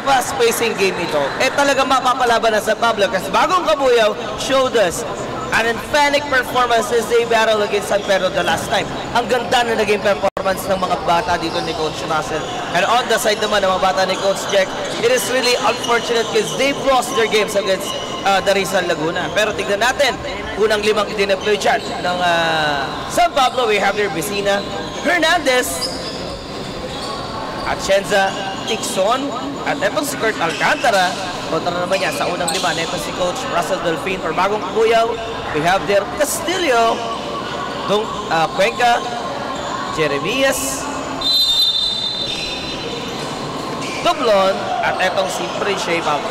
fast-pacing game ito, talaga mapapalaban na sa Pablo kasi bagong Kabuyaw showed us an emphatic performance as they battle against San Pedro the last time. Ang ganda na naging performance ng mga bata dito ni Coach Russell. And on the side naman ng mga bata ni Coach Jack, it is really unfortunate because they've lost their games against the Rizal Laguna. Pero tignan natin, unang 5 dineploy dyan ng San Pablo. We have their Vicina, Hernandez, Atienza, Tixon, at etong si Kurt Alcantara. Kontra naman niya sa unang 5. Neto si Coach Russell Delfin or bagong Kabuyaw. We have there Castillo, Cuenca, Jeremias, Doblon, at etong si Prince Pablo.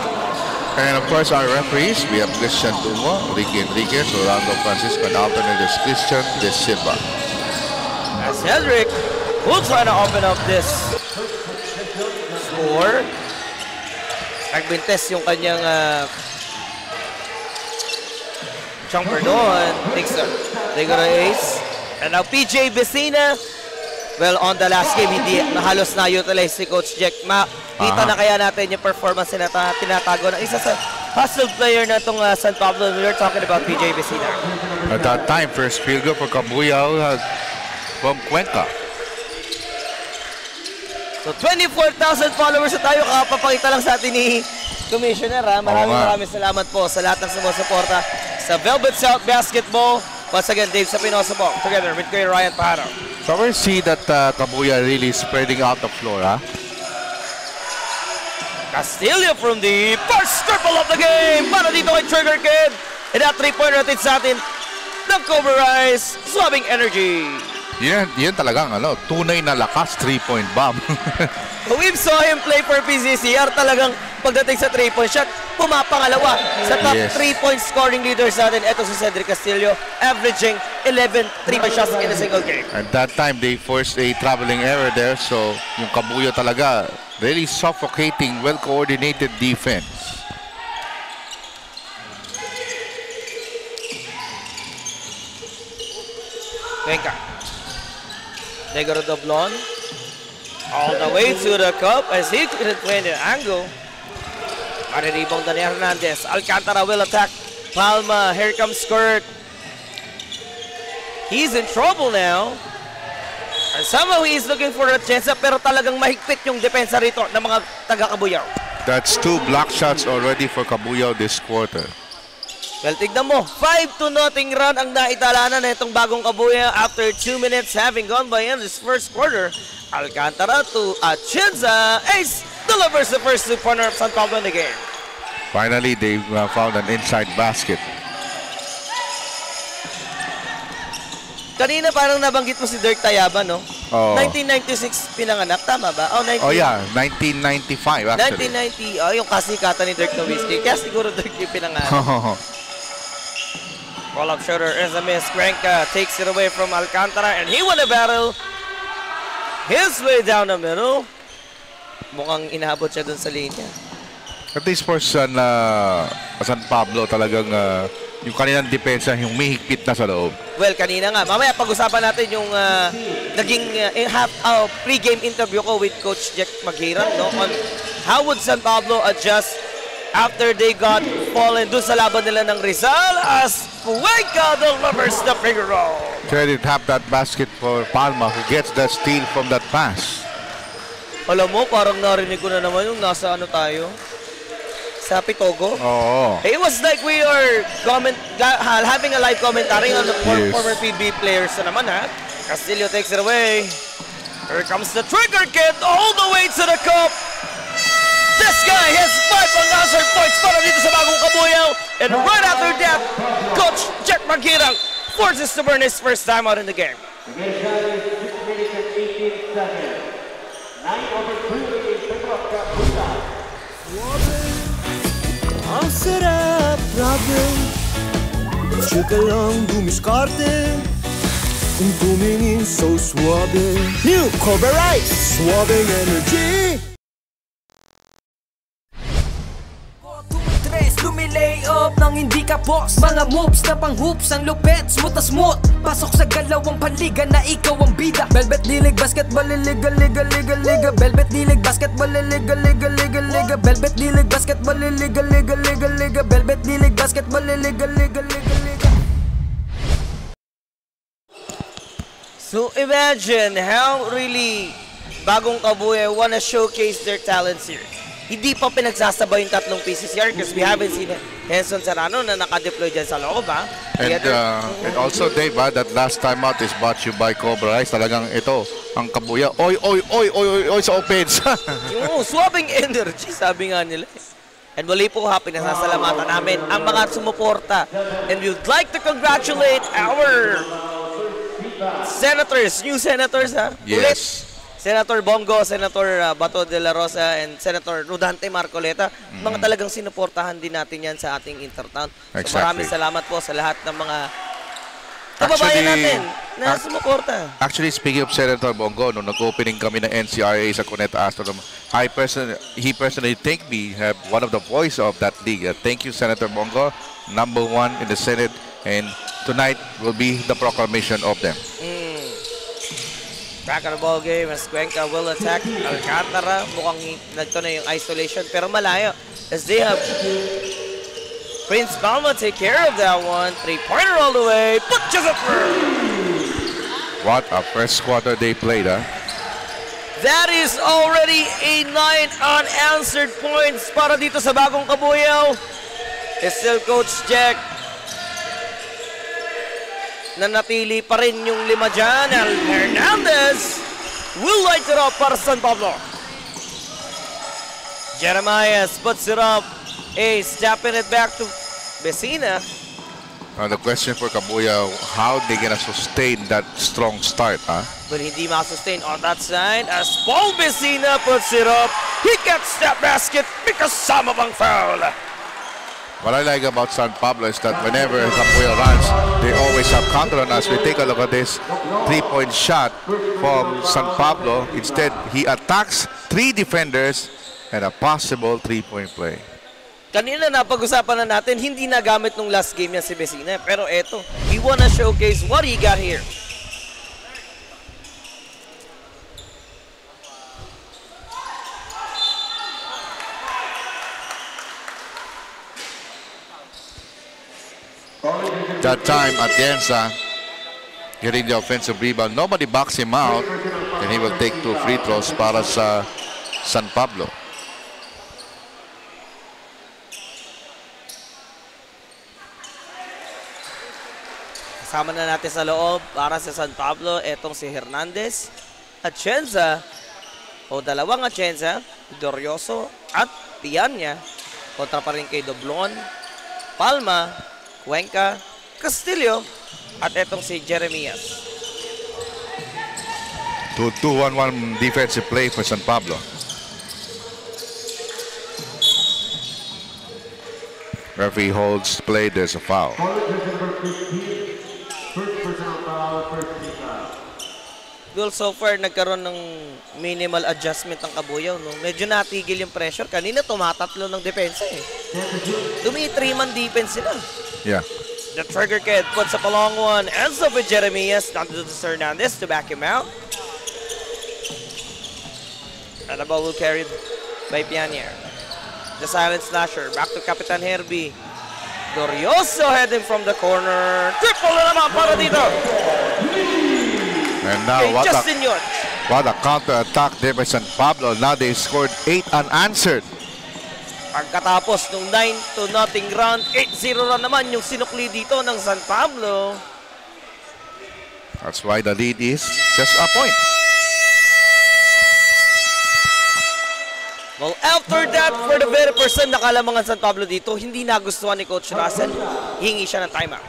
And of course, our referees, we have Christian Dumo, Ricky Enriquez, Rolando Francisco, and alternate is Christian De Silva. As Cedric will try to open up this score. Nagbintes yung kanyang jumper doon. They got an ace. And now PJ Vicina. Well, on the last game, hindi halos na-utilize si Coach Jack. Kita na kaya natin yung performance na tinatago ng isa sa hustle player na itong San Pablo. We're talking about PJ Vicina. At that time, first field goal for Kabuyaw from Cuenca. So 24,000 followers na tayo. Kakapapakita lang sa atin ni Commissioner. Maraming salamat po sa lahat ng sumusuporta sa Velvet South Basketball. Once again, Dave Sapinosa po, together with Kuya Ryan Pajaro. So we see that Kabuyaw really spreading out the floor, huh? Castillo from the first triple of the game. Para dito kay Trigger Kid. And that 3-pointer natin sa atin ng Cobra Rise, swabbing energy. Yan talagang tunay na lakas 3-point bomb. We saw him play for PCCR. Talagang pagdating sa 3-point shot, pumapangalawa sa top 3-point scoring leaders natin. Ito si Cedric Castillo, averaging 11 3-point shots in a single game. At that time, they forced a traveling error there. So, yung Kabuyaw talaga, really suffocating, well-coordinated defense. Cuenca. Negro Doblon. All the way to the cup as he couldn't win the angle. Mariribong Dani Hernandez. Alcantara will attack Palma. Here comes Kurt. He's in trouble now. And somehow he's looking for a chance pero talagang mahigpit yung depensa rito ng mga taga-Kabuyaw. That's 2 block shots already for Kabuyaw this quarter. Well, tignan mo, 5-0 run ang naitalanan na itong bagong Kabuyaw after 2 minutes having gone by in this first quarter. Alcantara to Atienza. Ace delivers the first 2-pointer of San Pablo in the game. Finally, they found an inside basket. Kanina parang nabanggit mo si Dirk Tayaba, no? Oh. 1996 pinanganak, tama ba? Oh yeah, 1995 actually. 1990, yung kasikatan ni Dirk Nowitzki. Kaya siguro Dirk yung pinanganak. Pull-up shooter is a miss. Cuenca takes it away from Alcantara and he won a battle his way down the middle. Mukhang inaabot siya dun sa linya. At least for San Pablo, talagang yung kanilang depensa, yung mahigpit na sa loob. Well, kanina nga. Mamaya pag-usapan natin yung naging pre-game interview ko with Coach Jack Maghirang, no? On how would San Pablo adjust after they got fallen dun sa laban nila ng Rizal as Cuenca delivers the figure roll. Credit half that basket for Palma who gets the steal from that pass. Alam mo, parang narinig ko na naman yung nasa tayo. Sa Pitogo. Oh. It was like we are having a live commentary on the former PB players na naman, ha? Castillo takes it away. Here comes the Trigger Kid all the way to the cup. This guy has 5 unanswered points para dito sa bagong Kabuyaw. And right after that, Coach Jack Maghirang forces to burn his first time out in the game. Ang sarap, grabe. Chill ka lang, dumiskarte. Kung tumingin, so suabe. New Cobra Rise, suabing energy. nililay up nang hindi ka boss. Mga moves na pang hoops, ang lupet, smooth na smooth. Pasok sa galawang panliga na ikaw ang bida. Velvet Dilig Basketball Liga, liga, liga, liga. Velvet Dilig Basketball Liga, liga, liga, liga. Velvet Dilig Basketball Liga, liga, liga, liga. Velvet Dilig Basketball Liga, liga, liga, liga. So imagine how really Bagong Kabuyaw wanna showcase their talents here. Hindi pa pinagsasabay yung tatlong pieces here because we haven't seen Henson Serrano na nakadeploy dyan sa loob, ha? And also, Dave, that last time out is brought to you by Cobra Rice. Talagang ito, ang Kabuyaw. Oy, oy, oy, oy, oy, oy sa offense. Yung swapping energy, sabi nga nila. And muli po, pinasasalamatan namin ang mga sumuporta. And we would like to congratulate our senators, new senators, ha? Yes. Ulit. Senator Bongo, Senator Bato de la Rosa, and Senator Rodante Marcoleta. Mga talagang sinuportahan din natin yan sa ating Intertown. So Exactly. maraming salamat po sa lahat ng mga kababayan natin na sumuporta. Actually, speaking of Senator Bongo, nung nag-opening kami ng NCRA sa Cuneta Astrodome, he personally thanked me, one of the voice of that league. Thank you, Senator Bongo, #1 in the Senate, and tonight will be the proclamation of them. Back on the ball game as Cuenca will attack Alcantara. Mukhang nagto na yung isolation pero malayo as they have Prince Palma take care of that one. 3-pointer all the way. But Josepher! What a first quarter they played, huh? That is already a 9 unanswered points para dito sa Bagong Kabuyaw. It's still Coach Jack. Nanatili pa rin yung 5 dyan. Hernandez will light it up para San Pablo. Jeremiah puts it up. Stepping it back to Vecina. The question for Kabuyaw, how they gonna sustain that strong start, huh? But hindi makasustain on that side as Paul Vecina puts it up. He gets that basket because sama bang foul. What I like about San Pablo is that whenever Kabuyaw runs, they always have counter on us. We take a look at this 3-point shot from San Pablo. Instead, he attacks 3 defenders and a possible 3-point play. Kanina napag-usapan na natin, hindi nagamit nung last game niya si Vecina. Pero eto, he wanna showcase what he got here. That time, Atienza getting the offensive rebound. Nobody backs him out, and he will take 2 free throws para sa San Pablo. Kasama na natin sa loob para sa San Pablo, etong si Hernandez, Atienza, o dalawang Atienza, Dorioso at Pianya. Kontra pa rin kay Doblon, Palma, Cuenca, Castillo, at etong si Jeremias. 2-1-1 defensive play for San Pablo. Referee holds play, there's a foul. Well, so far, nagkaroon ng minimal adjustment ang Kabuyaw. No? Medyo natigil yung pressure. Kanina, tumatatlo ng depensa eh. Tumi-3-man defense sila. Yeah. The trigger kid puts up a long one. Ends up with Jeremias. Not to Hernandez to back him out. And the ball will carried by Pianier. The silent slasher. Back to Kapitan Herbie. Dorioso heading from the corner. Triple na naman para dito. And now, what a counter-attack there by San Pablo. Now they scored 8 unanswered. Pagkatapos nung 9-0 run, 8-0 run naman yung sinukli dito ng San Pablo. That's why the lead is just a point. Well, after that, for the very first time nakalamangan San Pablo dito, hindi nagustuhan ni Coach Russell. Hingi siya ng timeout.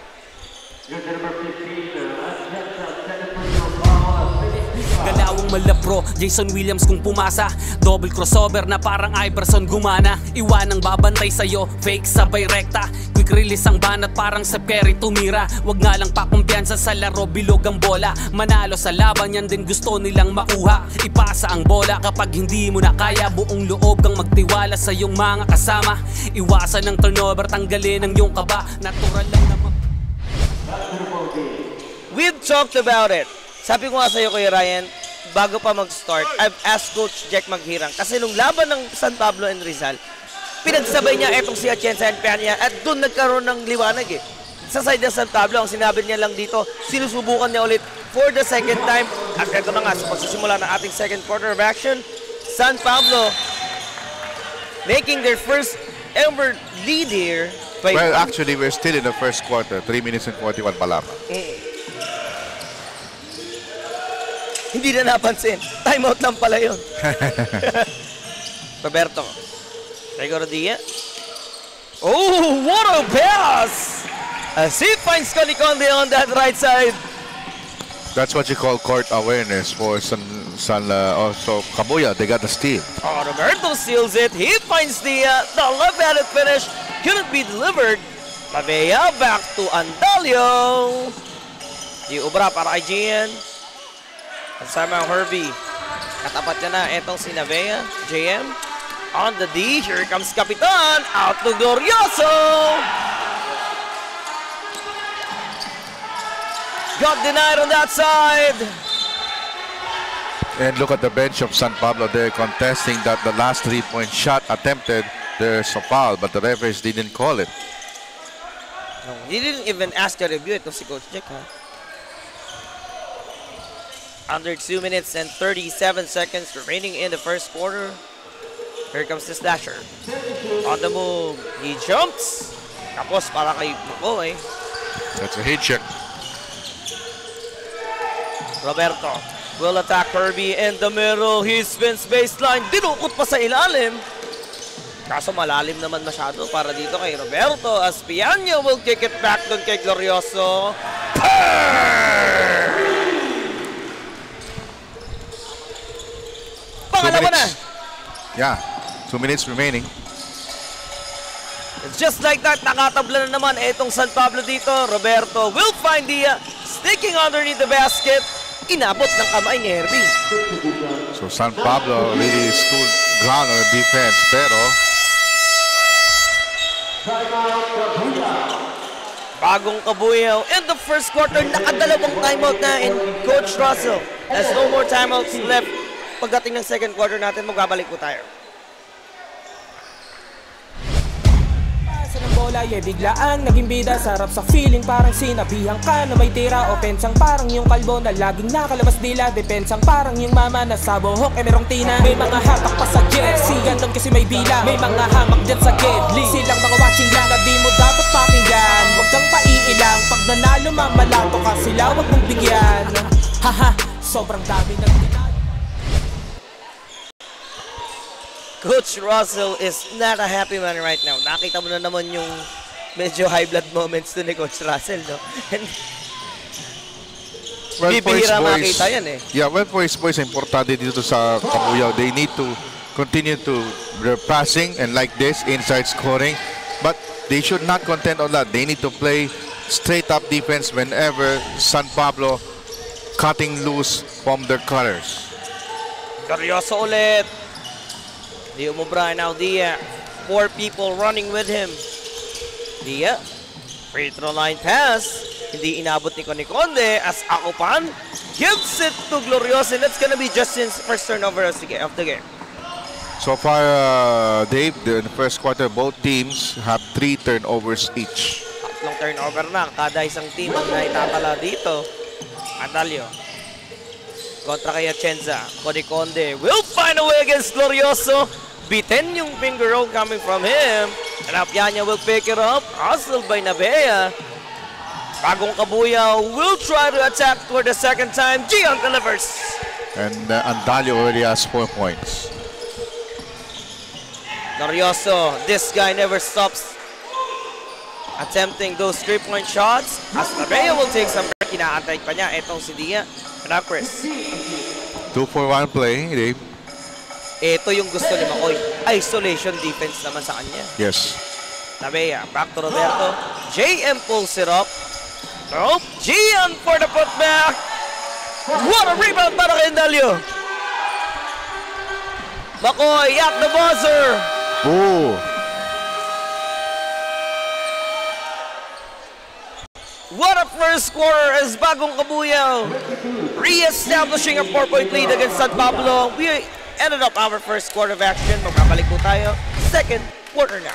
Galawang malapro, Jason Williams kung pumasa. Double crossover na parang Iverson gumana. Iwanang babantay sa'yo, fake sabay rekta. Quick release ang banat parang Steph Curry tumira. Wag nga lang pakumpiyansa sa laro, bilog ang bola. Manalo sa laban, yan din gusto nilang makuha. Ipasa ang bola kapag hindi mo na kaya. Buong loob kang magtiwala sa iyong mga kasama. Iwasan ng turnover, tanggalin ang iyong kaba. Natural lang naman. We've talked about it. Sabi ko nga sa'yo, Kuya Ryan, bago pa mag-start, I've asked Coach Jack Maghirang. Kasi nung laban ng San Pablo and Rizal, pinagsabay niya etong si Atienza and Peña at doon nagkaroon ng liwanag eh. Sa side ng San Pablo, ang sinabi niya lang dito, sinusubukan niya ulit for the second time. At ito na nga, sa pagsisimula ng ating second quarter of action, San Pablo making their first ever lead here. Well, actually, we're still in the first quarter. 3 minutes and 41 pa lang. Hindi na napansin. Timeout lang pala yun. Roberto. Gregor Dia. Oh, what a pass! As he finds Coniconde on that right side. That's what you call court awareness for also Kabuya. They got the steal. Oh, Roberto steals it. He finds the left-handed finish. Couldn't be delivered. Pabea back to Andalio. Di ubra para kay Gian. Kasama ang Herbie. Katapat niya na etong si Navea. JM. On the D. Here comes Kapitan. Out to Glorioso. Got denied on that side. And look at the bench of San Pablo. They're contesting that the last 3-point shot attempted, there's a foul, but the referees didn't call it. No, he didn't even ask to review it to si Coach Jack, ha? Under 2 minutes and 37 seconds remaining in the first quarter. Here comes the slasher. On the move, he jumps. Tapos para kay Makoy. That's a head check. Roberto will attack Kirby in the middle. He spins baseline. Dinukot pa sa ilalim. Kaso malalim naman masyado para dito kay Roberto. As Piano will kick it back doon kay Glorioso. Pangalawa na. Yeah, 2 minutes remaining. It's just like that, nakatabla na naman itong San Pablo dito. Roberto will find the sticking underneath the basket. Inabot ng kamay ni Herbie. So San Pablo really stood ground on the defense, pero bagong Kabuyaw in the first quarter, nakadalawang timeout na in Coach Russell. There's no more timeouts left. Pagdating ng second quarter natin, magbabalik po tayo. Bola, biglaan naging bida. Sarap sa feeling, parang sinabihan ka na may tira. Opensang parang yung kalbo na laging nakalabas dila. Depensang parang yung mama na sa buhok merong tina. May mga hatak pa sa jersey, gandam kasi may bila. May mga hamak dyan sa gedli. Silang mga watching lang na di mo dapat pakinggan. Huwag kang paiilang, pag nanalo mamalato ka sila, huwag mong bigyan. Haha, sobrang dami ng tinalo. Coach Russell is not a happy man right now. Nakita mo na naman yung medyo high blood moments to ni Coach Russell, no? And well, bibihira makita yan eh. Yeah, well, for his boys, importante dito sa Kabuyaw. They need to continue to their passing and like this, inside scoring. But they should not content on that. They need to play straight up defense whenever San Pablo cutting loose from their colors. Glorioso ulit. Di umubra now Dia. 4 people running with him. Dia. Free throw line pass. Hindi inabot ni Coniconde as Akupan gives it to Glorioso. And that's gonna be Justin's first turnover of the game. So far, Dave, in the first quarter, both teams have 3 turnovers each. Tatlong turnover na. Kada isang team ang naitatala dito. Andalio. Kontra kay Atienza. Coniconde will find a way against Glorioso. Biten yung finger roll coming from him. And Apianya will pick it up. Hustled by Navea. Bagong Kabuyaw will try to attack for the second time. Gian delivers. And Andalio already has 4 points. Glorioso, this guy never stops attempting those 3-point shots. As Navea will take some break. Inaantay pa niya. Itong si Dia. Chris. 2-for-1 play, Dave. Ito yung gusto ni Makoy. Isolation defense naman sa kanya. Yes. Tabea, back to Roberto. JM pulls it up. Oh, Gian for the putback. What a rebound para kay Dalio. Makoy at the buzzer. Oh. What a first quarter as Bagong Kabuyaw re-establishing a 4-point lead against San Pablo. We ended up our first quarter of action. Magbabalik po tayo. Second quarter na.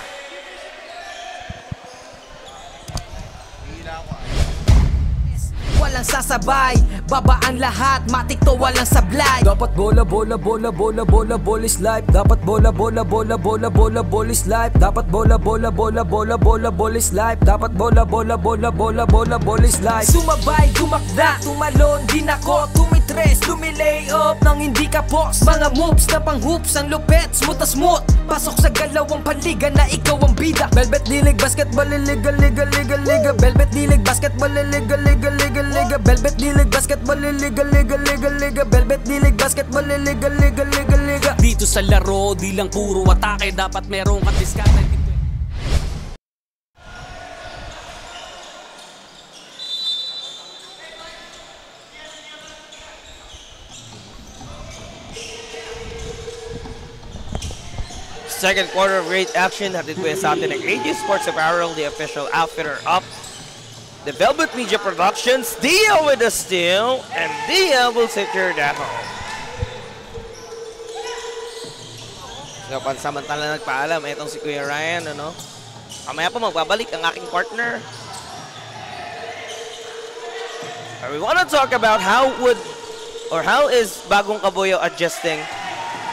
Walang sasabay, babaan lahat, matik to walang sablay. Dapat bola, bola, bola, bola, bola, bola is life. Dapat bola, bola, bola, bola, bola, bola is life. Dapat bola, bola, bola, bola, bola, bola is life. Dapat bola, bola, bola, bola, bola, bola is life. Sumabay, tumakda, tumalon, din ako, tumitres, lumilay up nang hindi ka post. Mga moves na pang hoops, ang lupet, smooth na smooth. Pasok sa galawang panliga na ikaw ang bida. Velvet Dilig, basketball, liga, liga, liga, liga. Velvet Dilig, basketball, liga, liga, liga, liga. Velvet Dilig, basketball, liga, liga, liga, liga. Velvet Dilig, basketball, liga, liga, liga, liga. Dito sa laro, di lang puro atake, dapat merong katiskate. Second quarter of great action. Hatid po yan sa atin ng AG Sports Apparel, the official outfitter up. The Velvet Media Productions, Dia with the steal, and Dia will secure that home. So, pansamantala nagpaalam, itong si Kuya Ryan, ano? Mamaya po magbabalik ang aking partner. We want to talk about how is Bagong Kabuyaw adjusting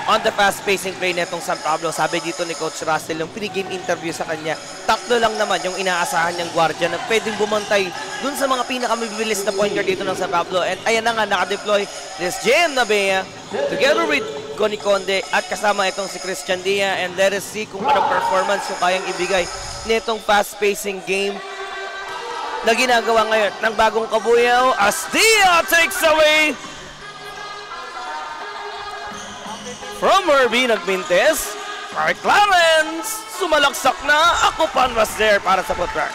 on the fast-pacing play netong San Pablo. Sabi dito ni Coach Russell, yung pre-game interview sa kanya, tatlo lang naman yung inaasahan niyang gwardiya na pwedeng bumantay dun sa mga pinakamabibilis na point guard dito ng San Pablo. And ayan na nga, naka-deploy this JM Nabea together with Goni Conde at kasama itong si Christian Dia. And let us see kung anong performance yung kayang ibigay nitong fast-pacing game na ginagawa ngayon ng Bagong Kabuyaw as Dia takes away from Herbie Nagmintes. Mark Clarence, sumalaksak na. Akupan was there para sa putback.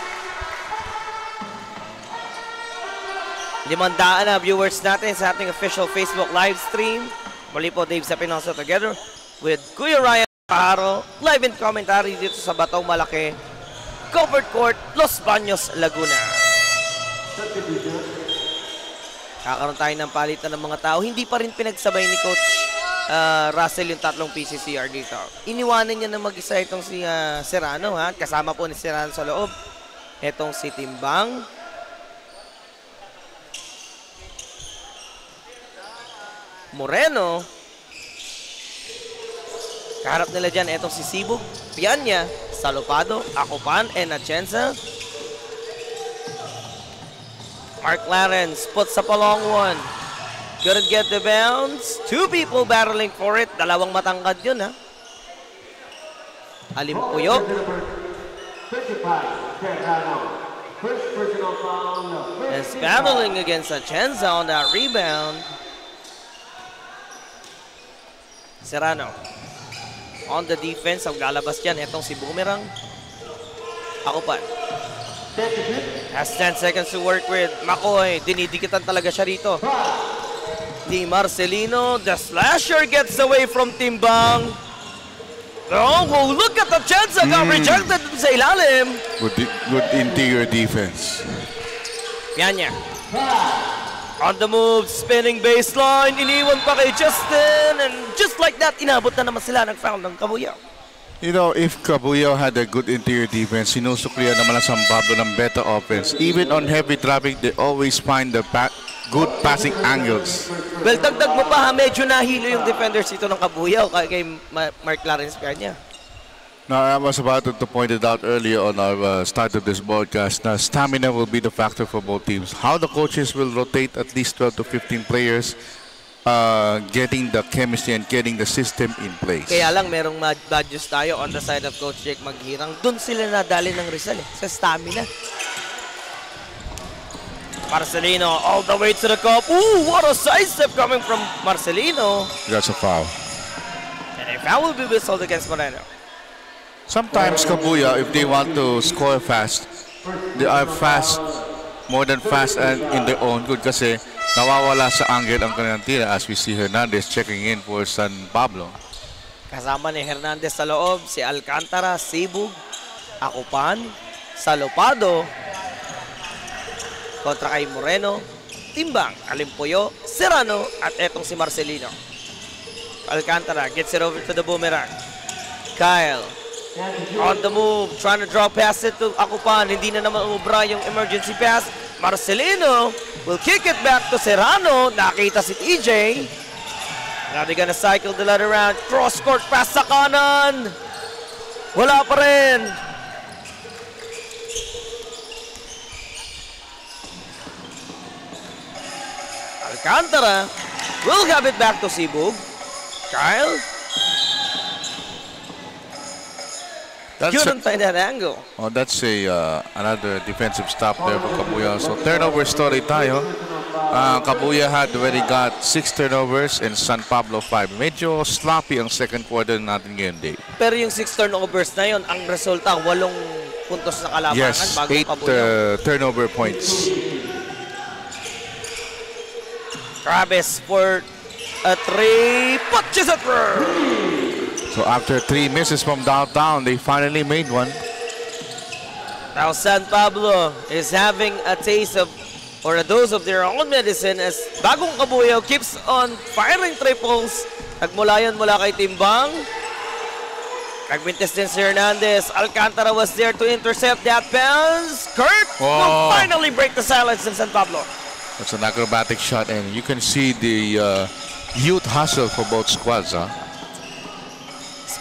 500 na viewers natin sa ating official Facebook live stream. Muli po Dave Sapinoso together with Kuya Ryan Paharo. Live in commentary dito sa Bataw Malaki, Covered Court, Los Baños, Laguna. Kakaroon tayo ng palitan ng mga tao. Hindi pa rin pinagsabay ni Coach Russell yung tatlong PCCR dito. Iniwanan niya na mag-isa itong si Serrano, ha? Kasama po ni Serrano sa loob. Itong si Timbang. Moreno. Kaharap nila dyan, itong si Sibug. Pianya, Salopado, Akupan, and Atienza. Mark Clarence puts up a long one. Couldn't get the bounce. Two people battling for it. Dalawang matangkad yun, ha? Alimpuyo. Is battling against Atienza on that rebound. Serrano. On the defense, ang lalabas dyan. Itong si Boomerang. Akupan. Has 10 seconds to work with. Makoy, dinidikitan talaga siya rito. Di Marcelino, the slasher gets away from Timbang. Oh, look at the chance that got rejected sa ilalim. Good interior defense. Pianya. On the move, spinning baseline, iniwan pa kay Justin, and just like that, inabot na naman sila ng foul ng Kabuyaw. You know, if Kabuyaw had a good interior defense, sinusuklian naman ang San Pablo ng better offense. Even on heavy traffic, they always find the good passing angles. Well, dagdag mo pa ha, medyo nahilo yung defenders dito ng Kabuyaw kay Mark Clarence Pianya. Now, I was about to point it out earlier on our start of this broadcast. Now, stamina will be the factor for both teams. How the coaches will rotate at least 12 to 15 players, getting the chemistry and getting the system in place. Kaya lang merong bad news tayo on the side of Coach Jake Maghirang. Doon sila nadali ng Rizal sa stamina. Marcelino all the way to the cup. Ooh, what a side step coming from Marcelino. That's a foul. And a foul will be whistled against Moreno. Sometimes Kabuya, if they want to score fast, they are fast, more than fast and in their own good kasi nawawala sa angle ang kanilang tira as we see Hernandez checking in for San Pablo. Kasama ni Hernandez sa loob, si Alcantara, Sibug, Akupan, Salopado, kontra kay Moreno, Timbang, Alimpuyo, Serrano, at etong si Marcelino. Alcantara gets it over to the boomerang. Kyle, on the move, trying to draw pass it to Akupan. Hindi na naman umubra yung emergency pass. Marcelino will kick it back to Serrano. Nakita si TJ. Now they're gonna cycle the ladder around. Cross-court pass sa kanan. Wala pa rin. Alcantara will have it back to Sibug. Kyle. Couldn't find that angle. Oh, that's another defensive stop there for Kabuya. So turnover story tayo. Kabuya had already got 6 turnovers and San Pablo 5. Medyo sloppy ang second quarter natin ngayon, Dave. Pero yung 6 turnovers na yun, ang resulta, 8 puntos na kalamangan. Yes, 8 turnover points. Travis for a 3. Punches it through. So after 3 misses from downtown, they finally made one. Now San Pablo is having a taste of, or a dose of their own medicine as Bagong Kabuyaw keeps on firing triples. Nagmula yun mula kay Timbang. Nagmintis din si Hernandez. Alcantara was there to intercept that pass. Kurt will finally break the silence in San Pablo. That's an acrobatic shot and you can see the youth hustle for both squads.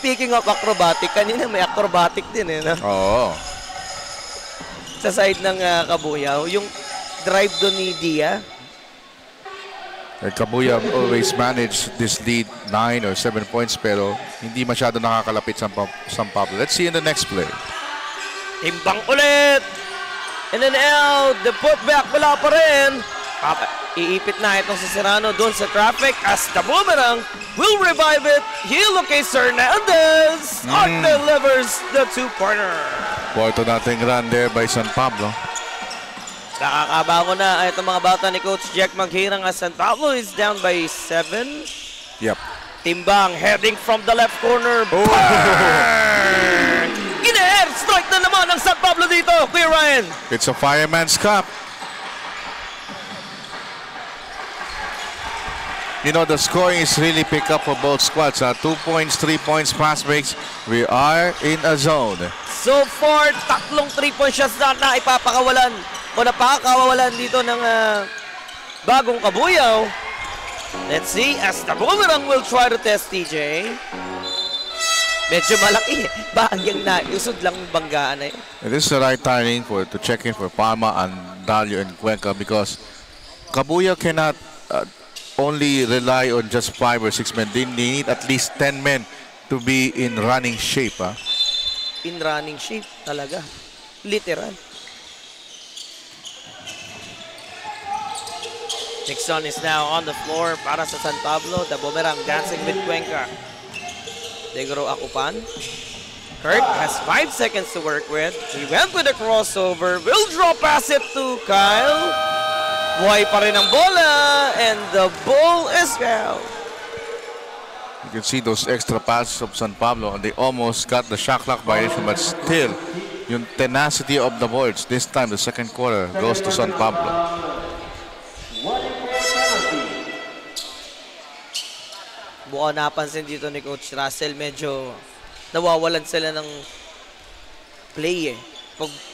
Speaking of acrobatic, kanina may acrobatic din eh. No? Oo. Sa side ng Kabuyaw, yung drive doon ni Dia. Kabuyaw always manage this lead 9 or 7 points pero hindi masyado nakakalapit San Pablo. Let's see in the next play. Timbang ulit! In and out, the putback wala pa rin. Iipit na itong si Serrano doon sa traffic as the boomerang will revive it. He locates Hernandez. Delivers the 2-pointer. Porto nating run there by San Pablo. Nakakabago na itong mga bata ni Coach Jack Maghirang as San Pablo is down by 7. Yep. Timbang heading from the left corner. Gina-air strike na naman ang San Pablo dito. Kuya Ryan. It's a fireman's cup. You know, the scoring is really pick up for both squads. 2 points, 3 points, pass breaks. We are in a zone. So far, 3 3-point shots na ipapakawalan o napakakawalan dito ng Bagong Kabuyaw. Let's see as the boomerang will try to test TJ. Medyo malaki. Bahagyang nausod lang yung banggaan na yun. This is the right timing to check in for Palma and Dalio and Cuenca because Kabuyaw cannot only rely on just 5 or 6 men. They need at least 10 men to be in running shape. In running shape talaga. Literal. Nixon is now on the floor para sa San Pablo. The boomerang dancing with Cuenca. Degro Akupan. Kurt has 5 seconds to work with. He went with a crossover. Will draw pass it to Kyle. Buhay pa rin ang bola, and the ball is fouled. You can see those extra passes of San Pablo, and they almost got the shot clock violation, but still, yung tenacity of the boards, this time the second quarter goes to San Pablo. Buka napansin dito ni Coach Russell, medyo nawawalan sila ng play eh.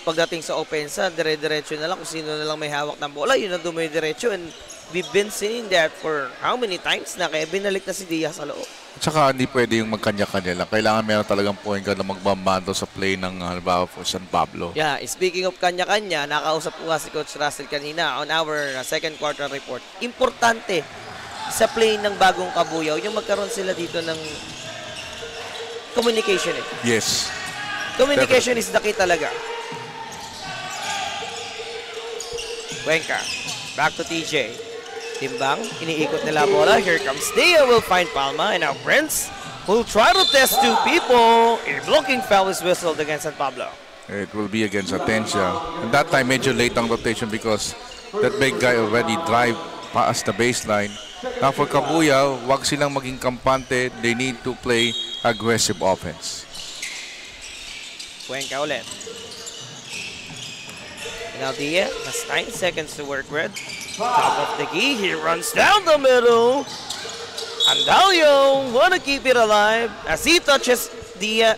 Pagdating sa opensa, dire-diretso na lang kung sino na lang may hawak ng bola, yun na dumay-diretso. And we've been seeing that for how many times na kaya binalik na si Diaz sa loob. At saka hindi pwede yung magkanya-kanya lang. Kailangan meron talagang point guard na magbambando sa play ng halimbawa for San Pablo. Yeah, speaking of kanya-kanya, nakausap ko si Coach Russell kanina on our second quarter report. Importante sa play ng Bagong Kabuyaw, yung magkaroon sila dito ng communication eh. Yes. Communication is the key talaga. Cuenca. Back to TJ. Timbang, iniikot nila bola. Here comes Dia, will find Palma. And now Prince will try to test two people. A blocking foul is whistled against San Pablo. It will be against Atencia. And that time, medyo late ang rotation because that big guy already drive past the baseline. Now for Kabuyao, wag silang maging kampante. They need to play aggressive offense. Cuenca ulit. Now Dia has 9 seconds to work with. Top of the key, he runs down the middle. Andalio wanna keep it alive as he touches Dia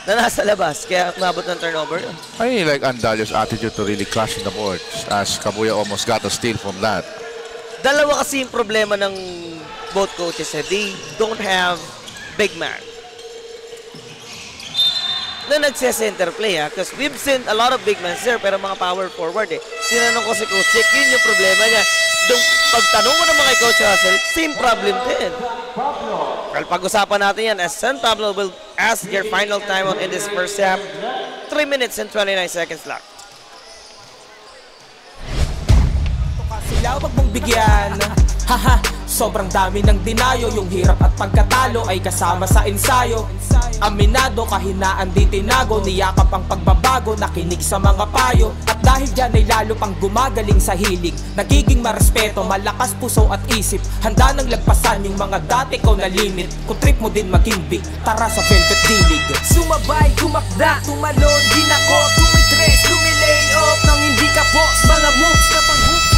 na nasa labas, kaya umabot ng turnover. I really like Andalio's attitude to really clash in the boards as Kabuyao almost got a steal from that. Dalawa kasi yung problema ng both coaches. They don't have big man na nagse-center play, because we've seen a lot of big men there pero mga power forward eh. Tinanong ko si Coach Chick, yun yung problema niya. Pagtanong ko naman kay Coach Russell, same problem din. Well, pag-usapan natin yan as San Pablo will ask their final timeout in this first half. 3 minutes and 29 seconds left. Sila wag mong bigyan. Haha, sobrang dami ng dinayo. Yung hirap at pagkatalo ay kasama sa ensayo. Aminado, kahinaan di tinago. Niyakap ang pagbabago, nakinig sa mga payo. At dahil dyan ay lalo pang gumagaling sa hilig. Nagiging marespeto, malakas puso at isip. Handa nang lagpasan yung mga dati ko na limit. Kung trip mo din maging big, tara sa Velvet Dilig. Sumabay, kumakda, tumalon, ginako, tumitres, lumilay off nang hindi ka po. Mga moves na pang-hoops.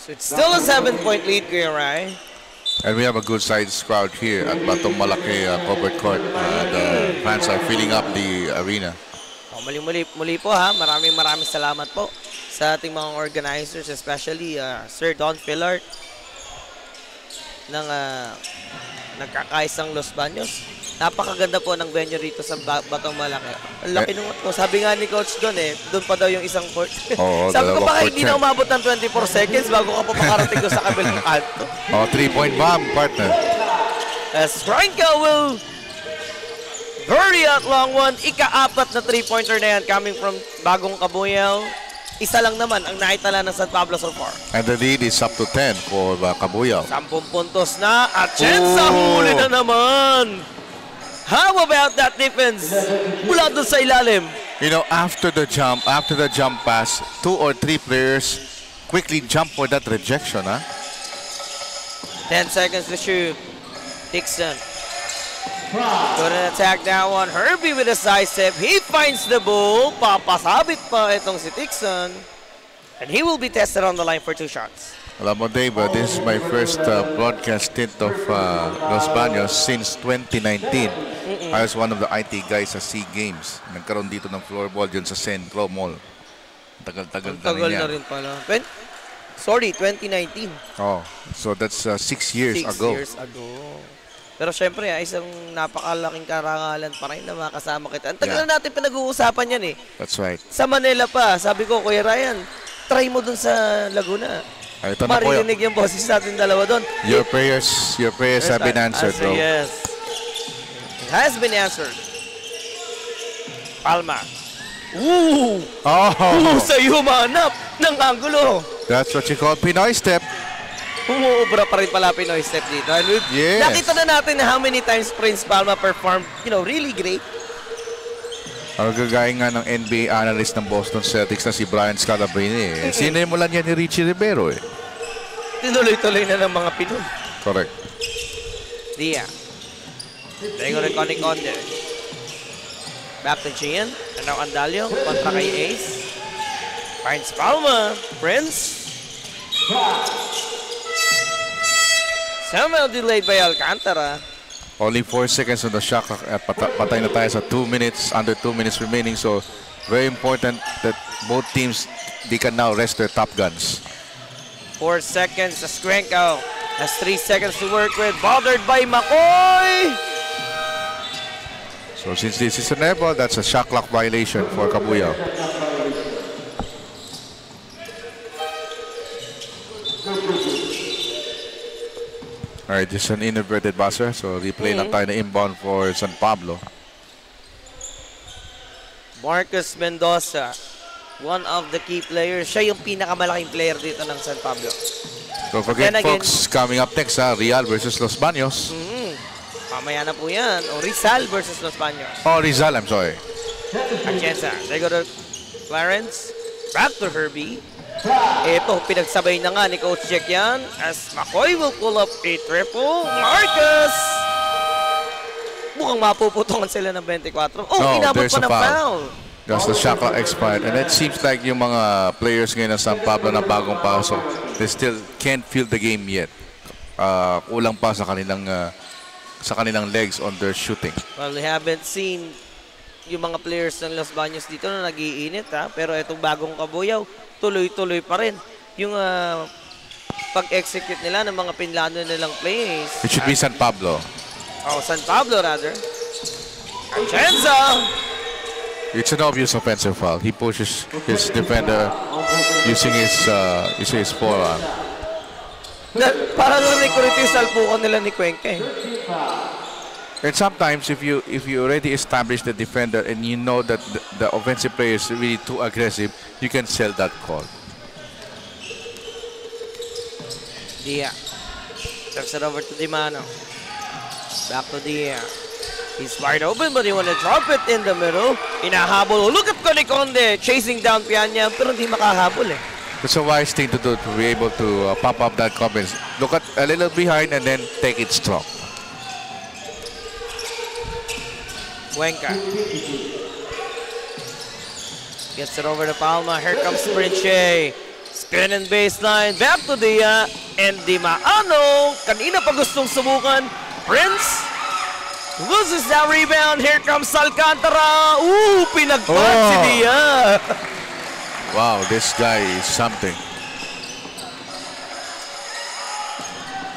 So it's still a 7-point lead, Kuya Rai. And we have a good size crowd here at Batong Malaki covered court. The fans are filling up the arena. Oh, muli po ha, maraming salamat po sa ating mga organizers, especially Sir Don Fillard ng nagkakaisang Los Baños. Napakaganda po ng venue rito sa Batong Malaki. Ang laki nung sabi nga ni Coach Don doon pa daw yung isang court. Oo, sabi ko baka hindi na umabot ng 24 seconds bago ka pa makarating doon sa kabilang kanto. Oh, 3-point bomb, partner. As Franca will bury out long one. Ika-apat na 3-pointer na yan coming from Bagong Kabuyao. Isa lang naman ang naitala ng San Pablo so far. And the lead is up to 10 for Kabuyao. 10 puntos na at chance sa huli na naman. How about that defense? Mula doon sa ilalim. You know, after the jump pass, 2 or 3 players quickly jump for that rejection, huh? 10 seconds to shoot. Dixon. Couldn't attack that one. Herbie with a side step. He finds the ball. Papasabit pa itong si Dixon. And he will be tested on the line for 2 shots. Alam mo, Dave, this is my first broadcast stint of Los Baños since 2019. I was one of the IT guys sa SEA Games. Nagkaroon dito ng floorball dyan sa Centro Mall. Tagal-tagal na rin pala. 2019. Oh, so that's 6 years ago. 6 years ago. Pero syempre, isang napakalaking karangalan pa rin na makasama kita. Ang tagal na natin pinag-uusapan yan eh. That's right. Sa Manila pa, sabi ko, Kuya Ryan, try mo dun sa Laguna. Ito na po marinig yung boses natin dalawa doon. Your prayers have been answered, bro. Yes. It has been answered. Palma. Ooh! Oh! Sa'yo humanap ng angulo. That's what you call Pinoy step. Umuubra pa rin pala Pinoy step dito. Yes. Nakita na natin how many times Prince Palma performed, really great. Ang gagaya nga ng NBA analyst ng Boston Celtics na si Brian Scalabrine. Sinimulan niya ni Richie Rivero eh. Tinuloy-tuloy na ng mga Pinoy. Correct. Dia. Tengo rin Conde. Back to Gian. And now Andalio kontra kay Ace. Finds Palma. Prince. Somehow delayed by Alcantara. Only 4 seconds on the shot clock at patay na tayo sa 2 minutes, under 2 minutes remaining. So, very important that both teams, they can now rest their top guns. 4 seconds, Skrenko has 3 seconds to work with, bothered by McCoy! So, since this is an airball, that's a shot clock violation for Kabuyao. Alright, this is an inverted buzzer. So, replay lang tayo na inbound for San Pablo. Marcus Mendoza One of the key players. Siya yung pinakamalaking player dito ng San Pablo. Don't forget, Then again, folks, coming up next, Real versus Los Baños. Mamaya na po yan. O Rizal versus Los Baños. Oh, Rizal, I'm sorry. Atienza. They go to Clarence. Back to Herbie. Ito, pinagsabay na nga ni Coach Jack yan. As McCoy will pull up a triple. Marcus! Mukhang mapuputungan sila ng 24. Oh, No, inabot there's pa a ng foul. foul. Just the shot clock expired. And it seems like yung mga players ngayon ng San Pablo na bagong pasok, they still can't feel the game yet. Kulang pa sa kanilang legs on their shooting. Well, we haven't seen yung mga players ng Los Baños dito na nag-iinit, ha? Pero itong bagong kabuyaw, tuloy-tuloy pa rin yung pag-execute nila ng mga pinlano nilang plays. It should be San Pablo. Oh, San Pablo rather. Atienza! It's an obvious offensive foul. He pushes his defender using his forearm. Parang nag-recruit yung salpukan nila ni Cuenca. And sometimes if you already establish the defender and you know that the offensive player is really too aggressive, you can sell that call. Dia. Steps it over to Dimano. Back to Dia. He's wide open but he wanna drop it in the middle. Inahabol. Look at Coniconde chasing down Pianya pero hindi makahabol eh. It's a wise thing to do to be able to pop up that confidence. Look at a little behind and then take it strong. Cuenca. Gets it over to Palma. Here comes Prinche. Spinning baseline. Back to Dia. And Dimaano. Kanina pa gustong subukan. Prince. Loses that rebound. Here comes Alcantara. Ooh, pinagpat si Dia. Wow, this guy is something.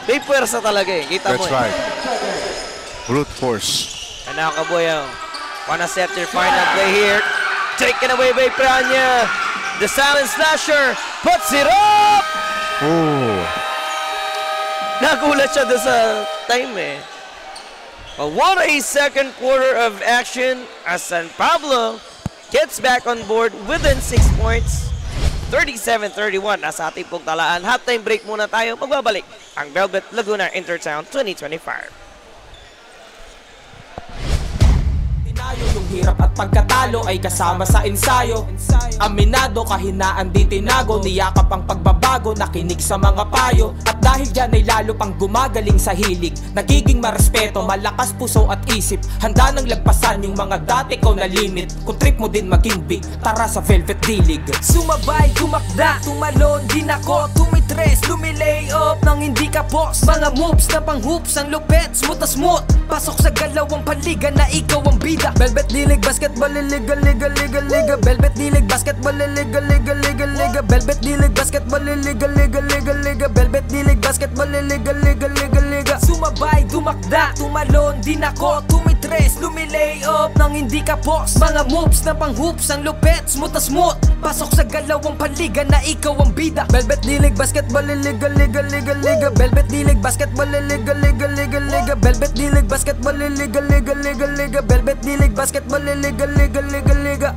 May puwersa talaga eh. Kita mo That's eh. right. Brute force. And now Kabuyaw. Wanna set their final play here. Taken away by Pianya. The silent slasher puts it up! Oh. Nagulat siya doon sa time eh. But what a second quarter of action as San Pablo gets back on board within 6 points. 37-31 nasa ating pong talaan. Halftime break muna tayo. Magbabalik ang Velvet Laguna Intertown 2025. Yung hirap at pagkatalo ay kasama sa ensayo. Aminado, kahinaan di tinago. Niyakap ang pagbabago, nakinig sa mga payo. At dahil dyan ay lalo pang gumagaling sa hilig. Nagiging marespeto, malakas puso at isip. Handa nang lagpasan yung mga dati ko na limit. Kung trip mo din maging big, tara sa Velvet Dilig. Sumabay, tumakda, tumalon, din ako, tumitres, lumilay up nang hindi ka boss. Mga moves na pang hoops, ang lupet, smooth na smooth. Pasok sa galawang paligan na ikaw ang bida. Velvet Dilig, basketball, liga, liga, liga, liga. Velvet Dilig, basketball, liga, liga, liga, liga. Velvet Dilig, basketball, liga, liga, liga, liga. Velvet Dilig, basketball, liga, liga, liga, liga. Sumabay, tumakda, tumalon, din ako, tumitres, lumilay up nang hindi ka boss. Mga moves na pang hoops, ang lupet, smooth na smooth. Pasok sa galawang paligan na ikaw ang bida. Velvet Dilig, basketball, liga, liga, liga, liga. Velvet Dilig, basketball, liga, liga, liga, liga. Velvet Dilig, basketball, liga, liga, liga, liga. Velvet Dilig, basketball, liga, liga, liga, liga.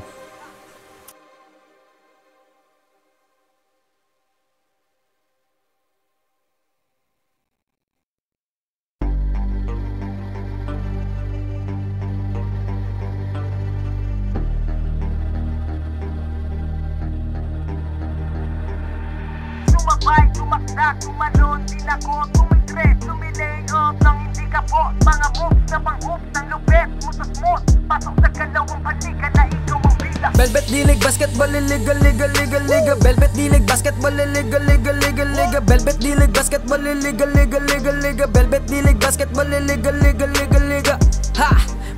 Sumabay, tumakda, tumalon, din ako, tumitres, lumilay up nang hindi ka boss. Mga moves na pang hoops, ang lupet, smooth na smooth. Pasok sa galawang paligan na ikaw ang bida. Velvet Dilig, basketball, liga, liga, liga, liga. Velvet Dilig, basketball, liga, liga, liga, liga. Velvet Dilig, basketball, liga, liga, liga, liga. Velvet Dilig, basketball, liga, liga, liga, liga. Ha!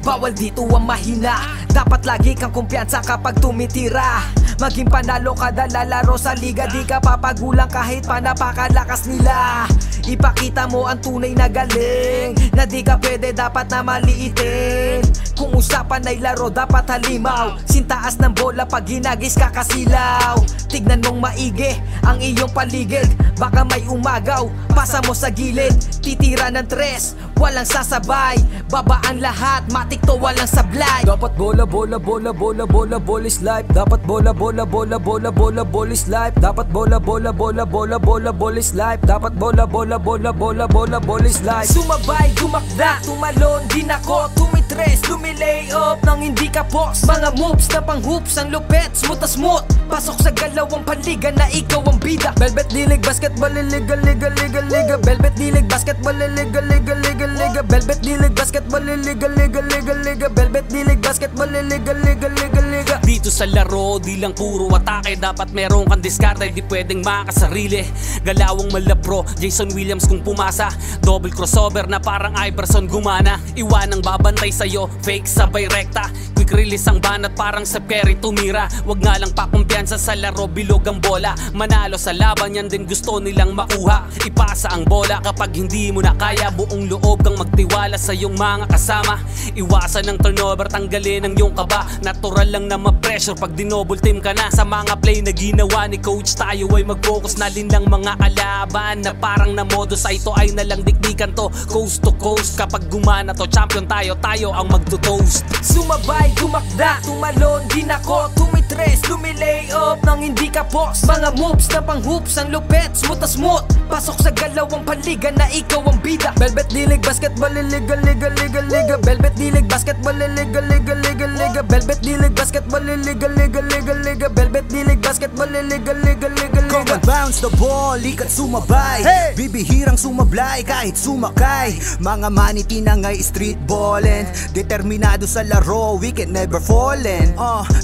Bawal dito ang mahina. Dapat lagi kang kumpiyansa kapag tumitira. Maging panalo kada lalaro sa liga. Di ka papagulang kahit pa napakalakas nila. Ipakita mo ang tunay na galing. Na di ka pwede dapat na maliitin. Kung usapan ay laro dapat halimaw. Sintaas ng bola pag ginagis kakasilaw. Tignan mong maigi ang iyong paligid. Baka may umagaw, pasa mo sa gilid. Titira ng tres, walang sasabay. Baba ang lahat, matik to walang sablay. Dapat bola bola bola bola bola bola bola is life. Dapat bola bola bola bola bola bola is life. Dapat bola bola bola bola bola bola is life. Dapat bola bola bola bola bola bola is life. Sumabay, dumakda, tumalon, din ako, tumitres, lumilay up nang hindi ka boss. Mga moves na pang hoops, ang lupet, smooth na smooth. Pasok sa galawang panliga na ikaw ang bida. Velvet Dilig Basketball Liga Liga Liga Liga. Velvet Dilig Basketball Liga Liga Liga Liga. Velvet Dilig Basketball Liga Liga Liga Liga. Velvet Dilig Basketball Liga Liga Liga Liga. Dito sa laro, di lang puro atake. Dapat meron kang diskarte, di pwedeng makasarili. Galawang malapro, Jason Williams kung pumasa. Double crossover na parang Iverson gumana. Iwanang babantay sa'yo, fake sabay rekta. Quick release ang banat parang Steph Curry tumira. Wag nga lang pakumpiyansa sa laro, bilog ang bola. Manalo sa laban, yan din gusto nilang makuha. Ipasa ang bola kapag hindi mo na kaya. Buong loob kang magtiwala sa iyong mga kasama. Iwasan ng turnover, tanggalin ang iyong kaba. Natural lang na ma-pressure pag dinouble team ka na. Sa mga play na ginawa ni coach, tayo ay mag-focus na din lang mga kalaban. Na parang na modus, ito ay nalang dikdikan to. Coast to coast, kapag gumana to, champion tayo, tayo ang magto-toast. Sumabay, dumakda, tumalon, din ako, tumitres, lumilay up nang hindi ka boss. Mga moves na pang hoops, ang lupet, smooth na smooth. Pasok sa galawang panliga na ikaw ang bida. Velvet Dilig Basketball Liga Liga Liga Liga. Velvet Dilig Basketball Liga Liga Liga Liga. Velvet Dilig Basketball Liga Liga Liga Liga. Velvet Dilig Basketball Liga Liga Liga Liga. Come and bounce the ball, ikat sumabay. Bibihirang sumablay kahit sumakay. Mga maniti na ngay street ballin'. Determinado sa laro, we can never fallin'.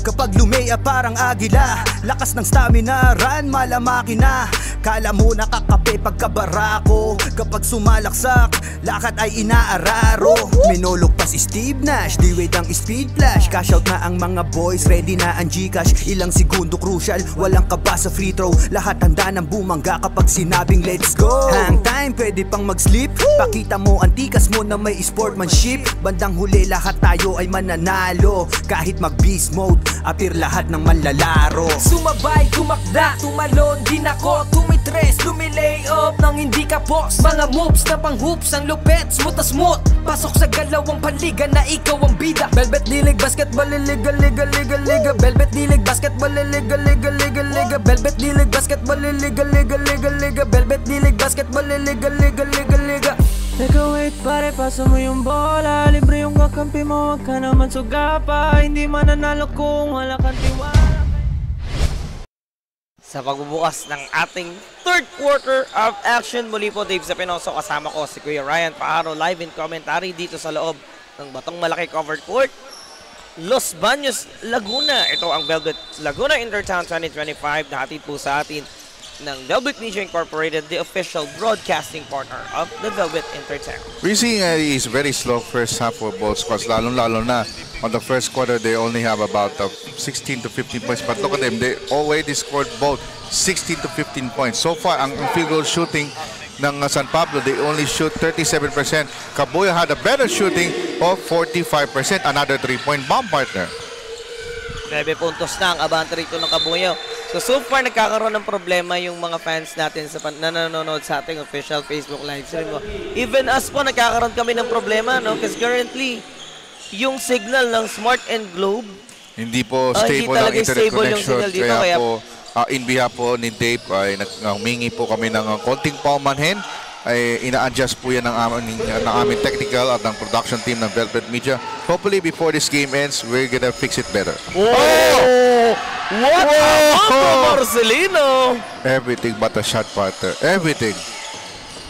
Kapag lumea parang agila, lakas ng stamina, run malamaki na. Kala mo nakakape pagkabarako. Kapag sumalaksak, lakad ay inaararo. Minulog pa si Steve Nash, di wait ang speed flash. Cash out na ang mga boys, ready na ang Gcash. Ilang segundo crucial, walang kaba sa free throw. Lahat handa ng bumangga kapag sinabing let's go. Hang time, pwede pang mag-sleep. Pakita mo ang tikas mo na may sportsmanship. Bandang huli lahat tayo ay mananalo. Kahit mag-beast mode, appear lahat ng manlalaro. Sumabay, dumakda, tumalon, din ako, tumitres, lumilay up nang hindi ka boss. Mga moves na pang hoops, ang lupet, smooth na smooth. Pasok sa galawang panliga na ikaw ang bida. Velvet Dilig Basketball Liga Liga Liga Liga. Velvet Dilig Basketball Liga Liga Liga Liga. Velvet Dilig Basketball Liga Liga Liga Liga. Velvet Dilig Basketball Liga Liga Liga Liga. Teka wait pare, pasa mo yung bola. Libre yung kakampi mo, wag ka naman sugapa. Hindi mananalo kung wala kang tiwala. Sa pagbubukas ng ating third quarter of action, muli po Dave Zapinoso, kasama ko si Kuya Ryan Paaro, live in commentary dito sa loob ng Batong Malaki covered court, Los Baños, Laguna. Ito ang Velvet Laguna Intertown 2025 na hatid po sa atin ng Velvet Media Incorporated, the official broadcasting partner of the Velvet Intertown. We're seeing is very slow first half for both squads, lalo na on the first quarter they only have about 16 to 15 points, but look at them, they already scored both 16 to 15 points. So far, ang field goal shooting ng San Pablo, they only shoot 37%. Kabuya had a better shooting of 45%, another 3-point bomb partner. 9 puntos na ang abante rito ng Kabuyaw. So far, nagkakaroon ng problema yung mga fans natin na nanonood sa ating official Facebook live stream. Even us po, nagkakaroon kami ng problema, no? Kasi currently, yung signal ng Smart and Globe, hindi po stable ang internet connection. Dito, kaya po, in behalf po ni Dave, ay humingi po kami ng konting paumanhin. Ay ina-adjust po yan ng aming technical at ng production team ng Velvet Media. Hopefully, before this game ends, we're gonna fix it better. Oh! What a Marcelino! Everything but a shot partner. Everything.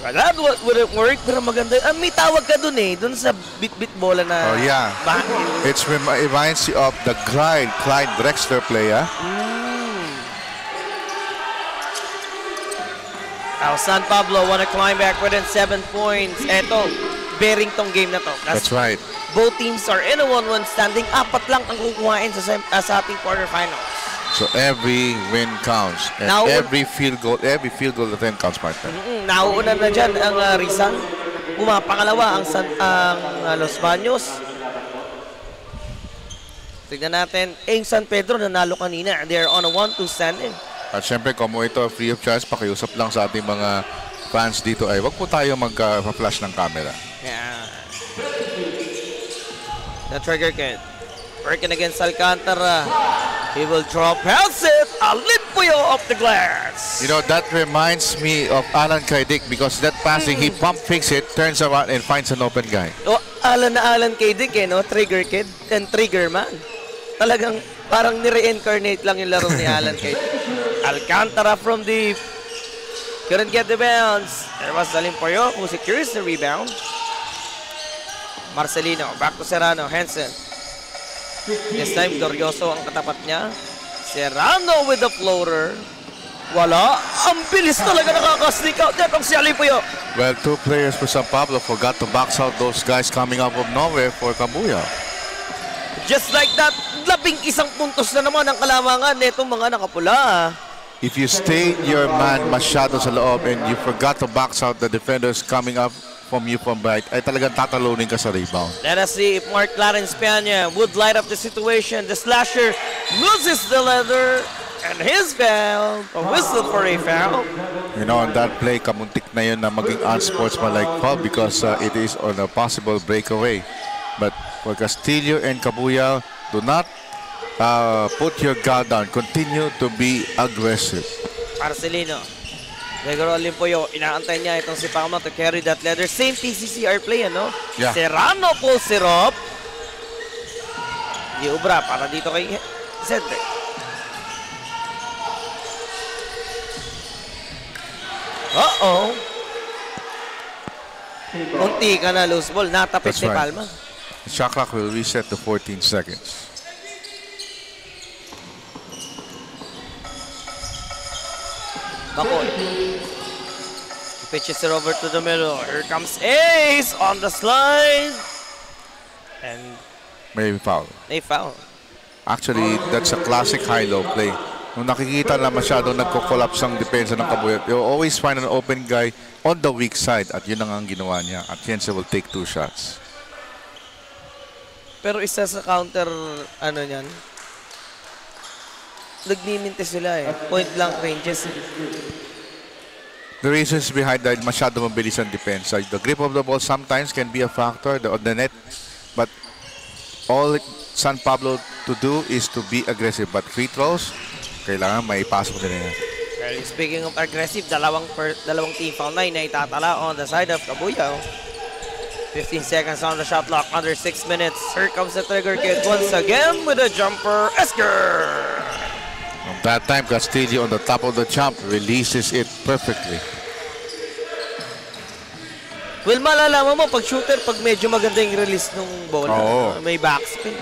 That wouldn't work, pero maganda. May tawag ka dun eh, dun sa bit-bit bola na... Oh, yeah. It reminds you of the Clyde Drexler play, ah. Now, San Pablo wanna climb back within 7 points. Eto, bearing tong game na to. That's right. Both teams are in a 1-1 standing. 4 lang ang kukuhain sa ating quarterfinals. So every win counts. And now, every field goal attempt counts, partner. Nauuna na dyan ang Rizal. Pangalawa ang Los Baños. Tignan natin. San Pedro nanalo kanina. They are on a 1-2 standing. At syempre, kung ito free of charge, pakiusap lang sa ating mga fans dito ay wag po tayo mag-flash ng camera. Yeah. The trigger kid. Working against Alcantara. He will drop pass it. Alimpuyo off the glass. You know, that reminds me of Alan Kaidik because that passing, he pump fakes it, turns around and finds an open guy. Oh, Alan kay Dick no? Trigger kid and trigger man. Talagang parang ni-reincarnate lang yung laro ni Alan kay Dick. Alcantara from deep. Couldn't get the bounce. There was Alimpuyo who secures the rebound. Marcelino, back to Serrano, Henson. This time, Glorioso ang katapat niya. Serrano with the floater. Wala. Ang bilis talaga nakaka-sneak out. Netong si Alimpuyo. Well, two players for San Pablo forgot to box out those guys coming out of nowhere for Cabuyao. Just like that, 11 puntos na naman ang kalamangan netong mga nakapula. If you stay your man masyado sa loob and you forgot to box out the defenders coming up from you from right, ay talagang tatalunin ka sa rebound. Let us see if Mark Clarence Peña would light up the situation. The slasher loses the leather and his foul. A whistle for a foul. You know, on that play, kamuntik na yun na maging unsportsmanlike foul because it is on a possible breakaway. But for Castillo and Cabuyao, do not put your guard down. Continue to be aggressive. Marcelino. Gregor Alimpuyo, inaantay niya itong si Palma to carry that leather. Same TCCR play, ano? Yeah. Serrano pulls it up. Giubra para dito kay Cedric. Uh-oh. Unti ka na loose ball. Natapit That's ni right. Palma. The shot clock will reset to 14 seconds. Bakoy. He pitches it over to the middle. Here comes Ace on the slide. And Maybe foul. they foul. Actually, that's a classic high-low play. Nung nakikita na masyadong nagko-collapse ang depensa ng Cabuyao, you always find an open guy on the weak side at yun ang ginawa niya. At Jensen will take 2 shots. Pero isa sa counter, ano niyan, nagmiminte sila eh. Point blank ranges. The reasons behind that, masyado mabilis ang depensa. The grip of the ball sometimes can be a factor on the net. But all San Pablo to do is to be aggressive. But free throws, kailangan may pasok din yan. Speaking of aggressive, dalawang team foul na itatala on the side of Cabuyao. 15 seconds on the shot clock, under 6 minutes. Here comes the trigger kid once again with a jumper. Esker! That time, Castillo on the top of the jump releases it perfectly. Well, malalaman mo pag shooter, pag medyo maganda yung release ng bola. Oo. May backspin.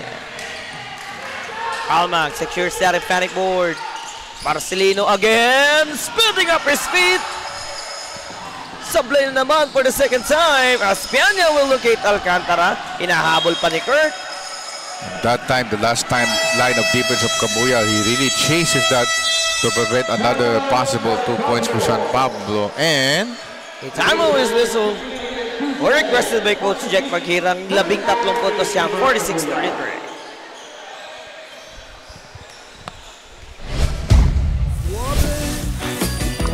Almag secures that panic board. Marcelino again, spinning up his feet. Sablay na naman for the second time. Peña will locate Alcantara. Inahabol pa ni Kurt. That time, the last time line of defense of Cabuyao, he really chases that to prevent another possible 2 points for San Pablo. And a time of his whistle. Or requested by Coach Jack Maghirang. 13 puntos siyang 46-33.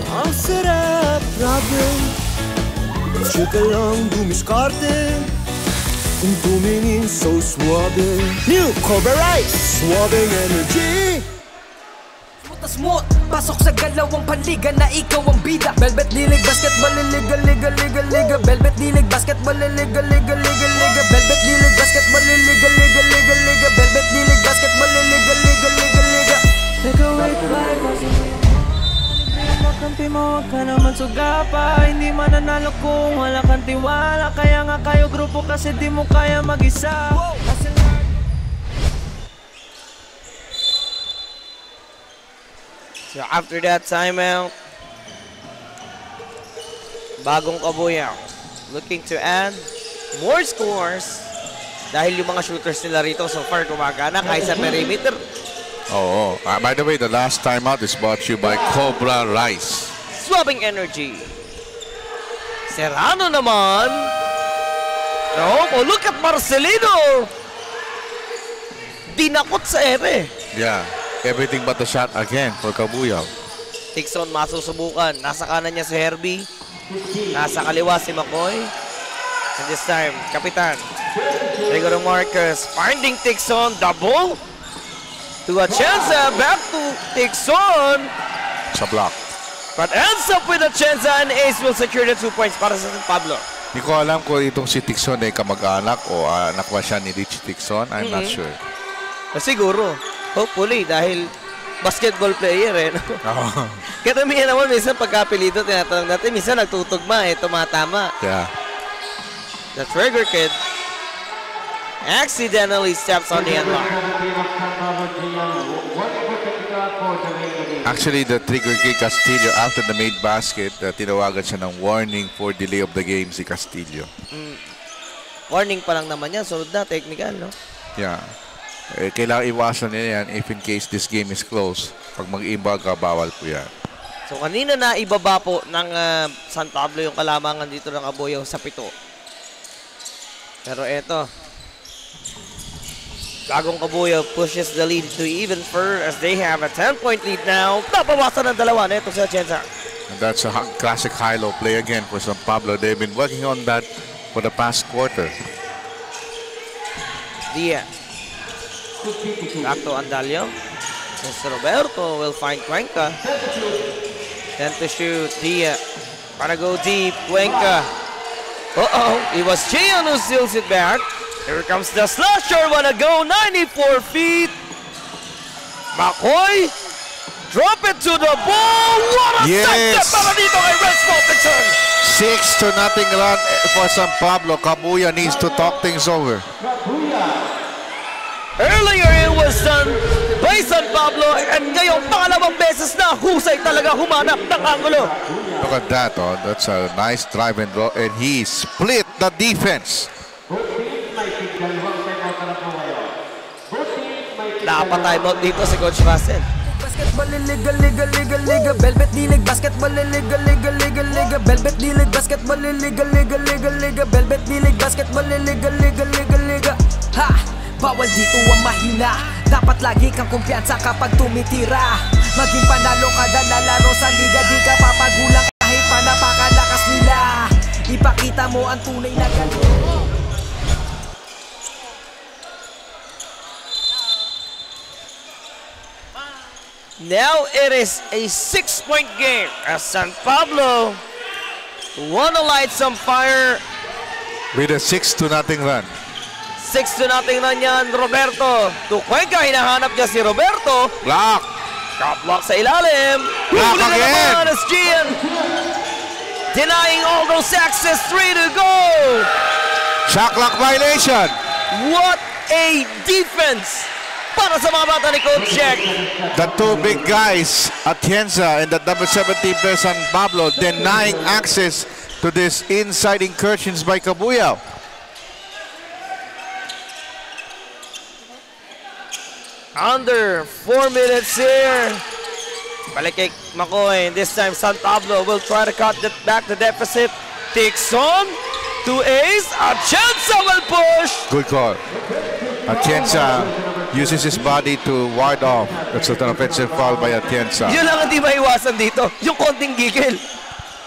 Ang sarap, grabe. Siya ka lang dumiskarte. Kung tumingin so suave. New Cobra Rice, suaveng energy. Smooth, pasok sa galawang panliga na ikaw ang bida. Velvet Dilig Basketball, liga, liga, liga, liga. Velvet Dilig Basketball, liga, liga, liga, liga. Velvet Dilig Basketball, liga, liga, liga, liga. Velvet Dilig Basketball, liga, liga, liga, liga. Take away the life. Kampi mo, wag ka naman sugapa. Hindi mananalo kung wala kang tiwala. Kaya nga kayo grupo kasi di mo kaya mag-isa. So after that timeout, bagong Cabuyao looking to add more scores dahil yung mga shooters nila rito so far gumagana kahit sa perimeter. oh, by the way, the last timeout is brought to you by Cobra Rice. Swabbing energy. Serrano naman. No, oh, look at Marcelino. Dinakot sa ere. Yeah, everything but the shot again for Cabuyao. Tixon masusubukan. Nasa kanan niya si Herbie. Nasa kaliwa si McCoy. And this time, Kapitan Gregory Marquez finding Tixon, double. To Atienza, back to Tixon. Sa block. But ends up with Atienza and Ace will secure the 2 points para sa San Pablo. Hindi ko alam kung itong si Tixon ay kamag-anak o anak ba siya ni Richie Tixon. I'm not sure. Siguro. Hopefully, dahil basketball player eh. No? Katamihan naman, minsan pagkapilito, tinatanong natin, minsan nagtutugma eh, tumatama. Yeah. The trigger kid accidentally steps on the end line. Actually, the trigger kid Castillo after the made basket, tinawagan siya ng warning for delay of the game si Castillo. Warning pa lang naman yan, sunod na, technical, no? Yeah. Kailangan iwasan nila yan if in case this game is close. Pag mag-imbag ka, bawal po yan. So kanina na ibaba po ng San Pablo yung kalamangan dito ng Kabuyaw sa 7. Pero eto, Bagong Kabuyaw pushes the lead to even further as they have a 10-point lead now. Nabawasan ng 2 na ito sa Atienza. And that's a classic high-low play again for San Pablo. They've been working on that for the past quarter. Dia. Back to Andalio. Mr. Roberto will find Cuenca. 10 to shoot. Dia. Para go deep. Cuenca. It was Gian who steals it back. Here comes the slasher. Wanna go 94 feet. McCoy. Drop it to the ball. What a second para dito kay Renz Robinson. 6-0 run for San Pablo. Kabuyaw needs to talk things over. Earlier it was done by San Pablo and ngayong pangalawang beses na husay talaga humanap ng angulo. Look at that, that's a nice drive and draw, and he split the defense. Dapat timeout dito si Coach Russell. Basketball liga liga liga liga Velvet D-League basketball liga liga liga liga Velvet D-League basketball liga liga liga liga Velvet D-League basketball liga liga liga liga. Ha! Bawal dito ang mahina. Dapat lagi kang kumpiyansa kapag tumitira. Maging panalo kada lalaro sa liga, di ka papagulang kahit pa napakalakas nila. Ipakita mo ang tunay na galing. Now it is a 6-point game as San Pablo wanna light some fire. With a 6-0 run. 6-0 na yan, Roberto. To Cuenca, hinahanap niya si Roberto. Block. Top block sa ilalim. Block Huli na again. naman as Gian. Denying all those access. 3 to go. Shot clock violation. What a defense para sa mga bata ni Coach Jack. The two big guys, Atienza and the number 17 player San Pablo, denying access to this inside incursions by Kabuyaw. Under 4 minutes here. Balik kay McCoy. This time, San Pablo will try to cut back the deficit. Tixon to Ace. Atienza will push. Good call. Atienza uses his body to ward off. That's an offensive foul by Atienza. Yun lang hindi maiwasan dito. Yung konting gigil.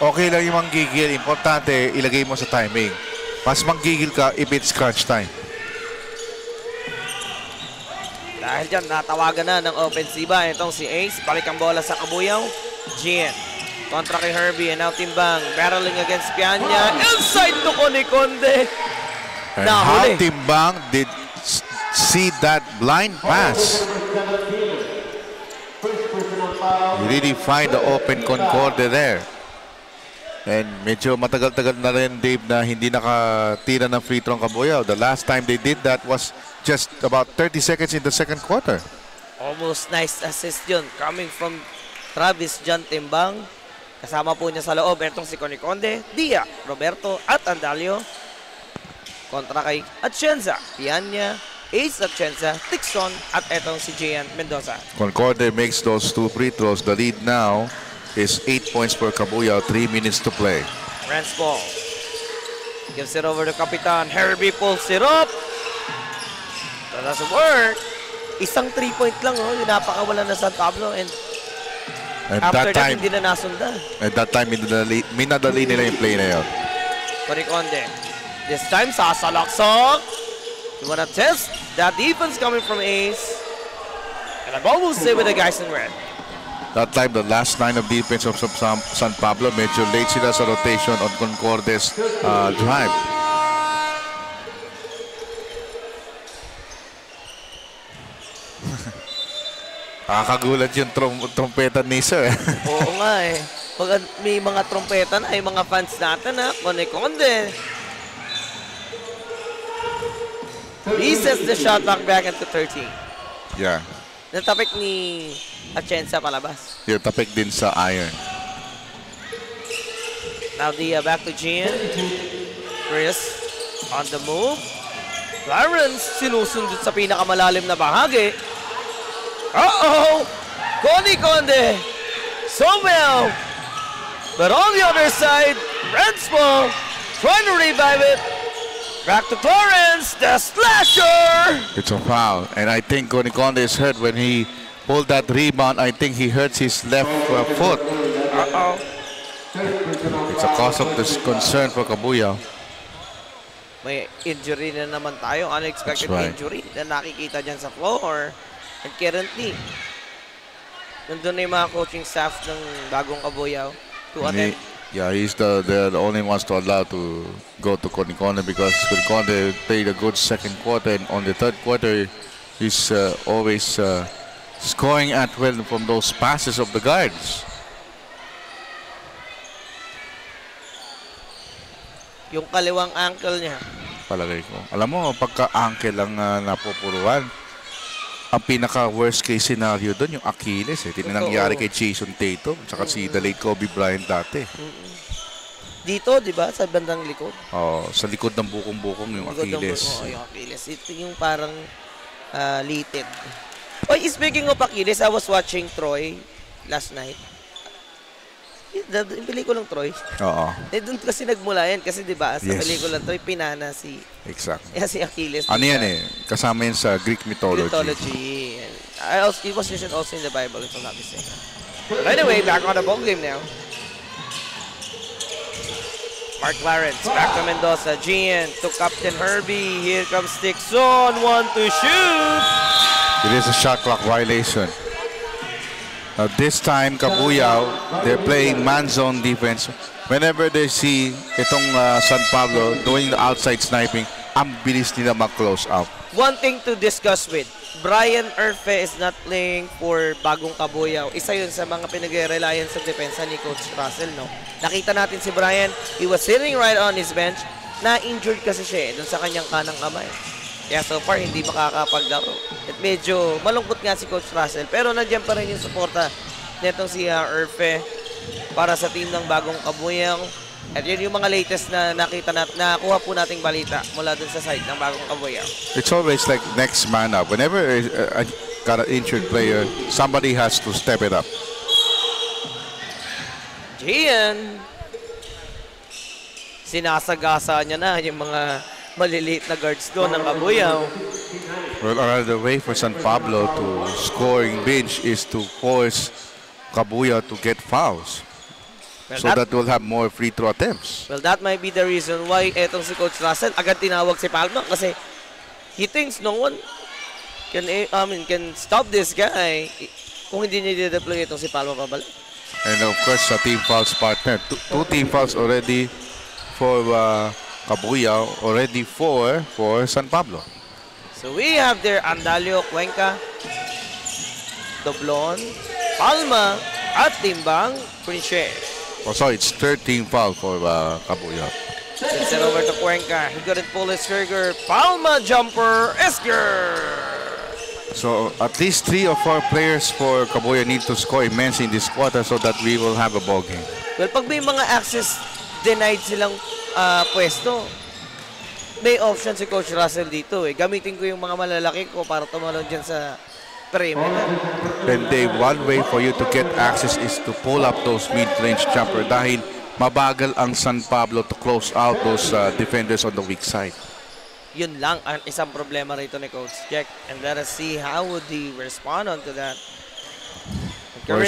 Okay lang yung manggigil. Importante, ilagay mo sa timing. Mas manggigil ka if it's crunch time. Dahil dyan, natawagan na ng ofensiba. Itong si Ace. Balik ang bola sa Kabuyaw. Gian. Kontra kay Herbie. And now Timbang. Battling against Pianya. Inside to Conde. And how Timbang did see that blind pass. You really find the open Concorde there. And medyo matagal-tagal na rin, Dave, na hindi nakatira ng free throw ang Kabuyaw. The last time they did that was just about 30 seconds in the second quarter. Almost nice assist yun. Coming from Travis John Timbang. Kasama po niya sa loob. Itong si Conde, Dia, Roberto at Andalio. Kontra kay Atienza, Pianya, Ace Atienza, Tixon at etong si Gian Mendoza. Concorde makes those two free throws. The lead now is 8 points for Kabuyaw, 3 minutes to play. Renz ball. Gives it over to Kapitan. Herbie pulls it up. That doesn't work. Isang 3-point lang, yung napakawalan na San Pablo. And after that, hindi na nasundan. At that time, minadali nila yung play na yun. Conde. This time, sasalaksak. You wanna test that defense coming from Ace. And I'm almost stay with the guys in red. That time, the last line of defense of San Pablo, medyo late sila sa rotation on Concorde's drive. Nakakagulat yung trompeta ni Sir. Oo nga eh. Pag may mga trompeta na, ay mga fans natin ha. Conde. Resets the shot clock back into 13. Yeah. Natapik ni Atienza palabas. Yung tapik din sa iron. Now the back to Gian. Chris on the move. Clarence sinusundot sa pinakamalalim na bahagi. Uh-oh! Conde! Somel! But on the other side, Renspo trying to revive it. Back to Clarence, the slasher! It's a foul. And I think Conde is hurt when he pulled that rebound. I think he hurts his left foot. Uh-oh. It's a cause of this concern for Cabuyao. May injury na naman tayo. Unexpected injury na nakikita dyan sa floor. And currently, nandun na yung mga coaching staff ng bagong Cabuyao to attend. Yeah, he's the only ones to allow to go to Conde because Conde played a good second quarter, and on the third quarter, he's always scoring at will from those passes of the guards. Yung kaliwang ankle niya. Palagay ko. Alam mo, pagka-ankle lang napupuruan, ang pinaka-worst case scenario doon, yung Achilles. Nangyari kay Jason Tatum, tsaka si the late Kobe Bryant dati. Dito, di ba? Sa bandang likod. Sa likod ng bukong-bukong yung Achilles. Yung Achilles. Ito yung parang litid. Speaking of Achilles, I was watching Troy last night. Yung pelikulang Troy. Oo. Doon kasi nagmula yan. Kasi di ba, sa pelikulang Troy, pinana si... Exactly. Si Achilles. Ano yan eh? Kasama yan sa Greek mythology. It was mentioned also in the Bible, if I'm not mistaken. But anyway, back on the ball game now. Mark Clarence, back to Mendoza. Gian to Captain Herbie. Here comes Dixon. 1 to shoot. It is a shot clock violation. Now this time, Cabuyao, they're playing man-zone defense. Whenever they see itong San Pablo doing the outside sniping, ang bilis nila mag-close out. One thing to discuss with, Brian Erfe is not playing for bagong Cabuyao. Isa yun sa mga pinag-reliance sa depensa ni Coach Russell, no? Nakita natin si Brian, he was sitting right on his bench. Na-injured kasi siya dun sa kanyang kanang kamay. Kaya so far, hindi makakapaglaro. At medyo malungkot nga si Coach Russell. Pero nandiyan pa rin yung suporta netong si Erfe para sa team ng bagong Cabuyao. At yun yung mga latest na nakita nakuha po nating balita mula dun sa side ng bagong Cabuyao. It's always like next man up. Whenever got an injured player, somebody has to step it up. Gian, sinasagasa niya na yung mga maliliit na guards doon ng Cabuyao. Well, another way for San Pablo to scoring bench is to force Cabuyao to get fouls. Well, so that we'll have more free throw attempts. Well, that might be the reason why etong si Coach Russell agad tinawag si Palma kasi he thinks no one can stop this guy kung hindi niya i-deploy itong si Palma pabalik. And of course, sa team fouls partner, two team fouls already for Cabuyao, already for San Pablo. So we have there Andalio, Cuenca, Doblon, Palma, at Timbang, Prince. Oh, so it's 13 foul for Cabuyao. Let's send over to Cuenca. He couldn't pull his trigger. Palma jumper, Esker. So at least 3 or 4 players for Cabuyao need to score immensely in this quarter so that we will have a ball game. Well, pag may mga access denied silang pwesto, may option si Coach Russell dito eh. Gamitin ko yung mga malalaki ko para tumalon dyan sa perimeter. And one way for you to get access is to pull up those mid-range jumper dahil mabagal ang San Pablo to close out those defenders on the weak side. Yun lang ang isang problema rito ni Coach Jack. And let us see how would he respond onto that. For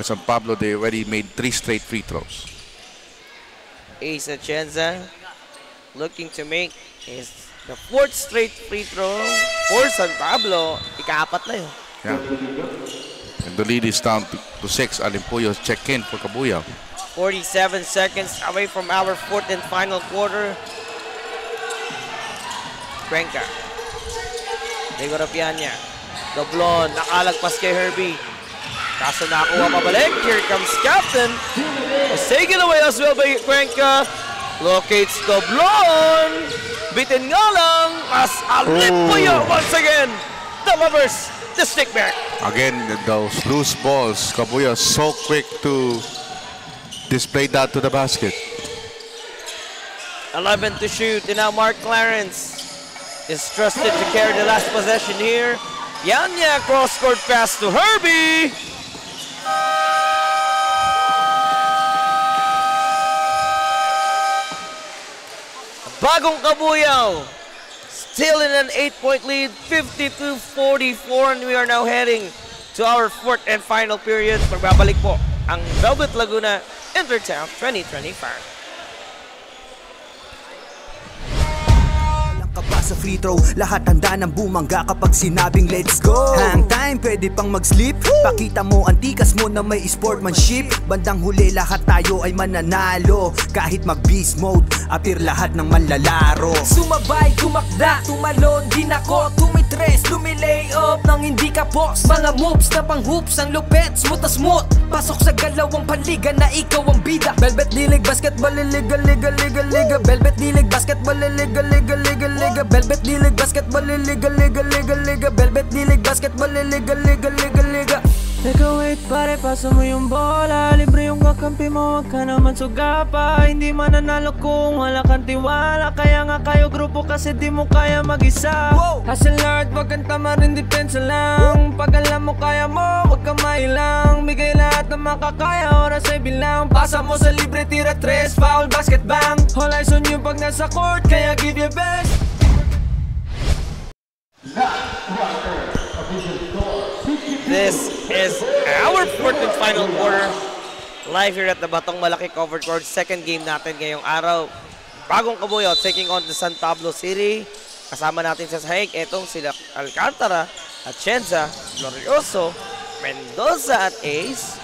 San Pablo, they already made 3 straight free throws. Ace Atienza looking to make his The fourth straight free throw for San Pablo. Ika-4 na yun. Yeah. And the lead is down to 6. Alimpuyo check in for Kabuyao. 47 seconds away from our fourth and final quarter. Cuenca. Diego Rapianya. Doblon. Nakalagpas kay Herbie. Kaso nakuha pabalik. Here comes Captain. Was taken away as well by Cuenca. Locates Doblon. Bitin nga lang as Alimpuyo once again delivers the stick back. Again, those loose balls. Kabuyao so quick to display that to the basket. 11 to shoot. And now Mark Clarence is trusted to carry the last possession here. Yanya cross-court pass to Herbie. Bagong Kabuyao still in an 8-point lead, 52-44, and we are now heading to our fourth and final period. Magbabalik po ang Velvet Laguna Intertown 2025. Ka pa sa free throw, lahat handa ng bumangga kapag sinabing let's go. Hang time, pwede pang mag-sleep. Pakita mo ang tikas mo na may sportsmanship. Bandang huli lahat tayo ay mananalo. Kahit mag-beast mode, appear lahat ng manlalaro. Sumabay, tumakda, tumalon, dinako, tumitres, lumilay up nang hindi ka boss. Mga moves na pang hoops, ang lupet, smooth na smooth. Pasok sa galawang panliga na ikaw ang bida. Velvet Dilig Basketball, liga, liga, liga, liga. Velvet Dilig Basketball, liga, liga, liga, liga. Velvet Dilig Basketball, liga, liga, liga, liga. Velvet Dilig Basketball, liga, liga, liga, liga. Teka wait pare, pasa mo yung bola. Libre yung kakampi mo, wag ka naman sugapa. Hindi mananalo kung wala kang tiwala. Kaya nga kayo grupo kasi di mo kaya mag-isa. Hustle hard, wag kang tamarin, depensa lang. Pag alam mo kaya mo, wag kang mailang. Bigay lahat ng makakaya, oras ay bilang. Pasa mo sa libre, tira tres, foul, basket bang. All eyes on you pag nasa court, kaya give your best. This is our fourth and final quarter. Live here at the Batong Malaki Covered Court. Second game natin ngayong araw. Bagong Kabuyao taking on the San Pablo City. Kasama natin sa sahig, etong sila Alcantara, Atienza, Glorioso, Mendoza at Ace.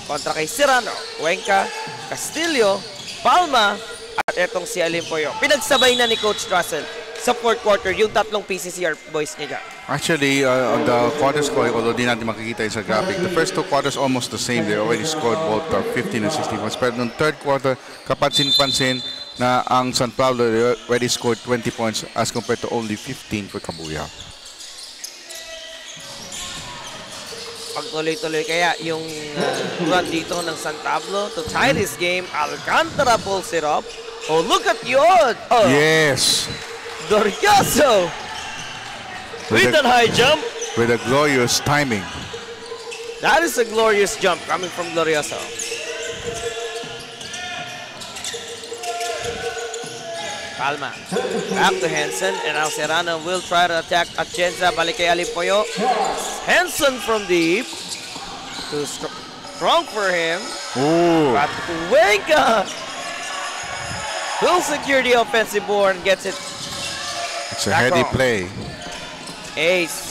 Kontra kay Serrano, Cuenca, Castillo, Palma, at etong si Alimpuyo. Pinagsabay na ni Coach Russell sa fourth quarter yung tatlong PCCR boys niya. Actually, on the quarter scoring, although di natin makikita yung sa graphic, the first two quarters almost the same. They already scored both 15 and 16 points. Pero noong third quarter, kapansin-pansin na ang San Pablo already scored 20 points as compared to only 15 for Kabuyao. Pagtuloy-tuloy kaya yung run dito ng San Pablo to tie this game. Alcantara pulls it up. Oh, look at yun! Oh. Yes! Glorioso! With a high jump. With a glorious timing. That is a glorious jump coming from Glorioso. Palma. Back to Henson. And now Serrano will try to attack Atienza. Balik kay Alimpuyo. Henson from deep. Too strong for him. Ooh. But Cuenca will secure the offensive board and gets it. It's a heady play. Ace.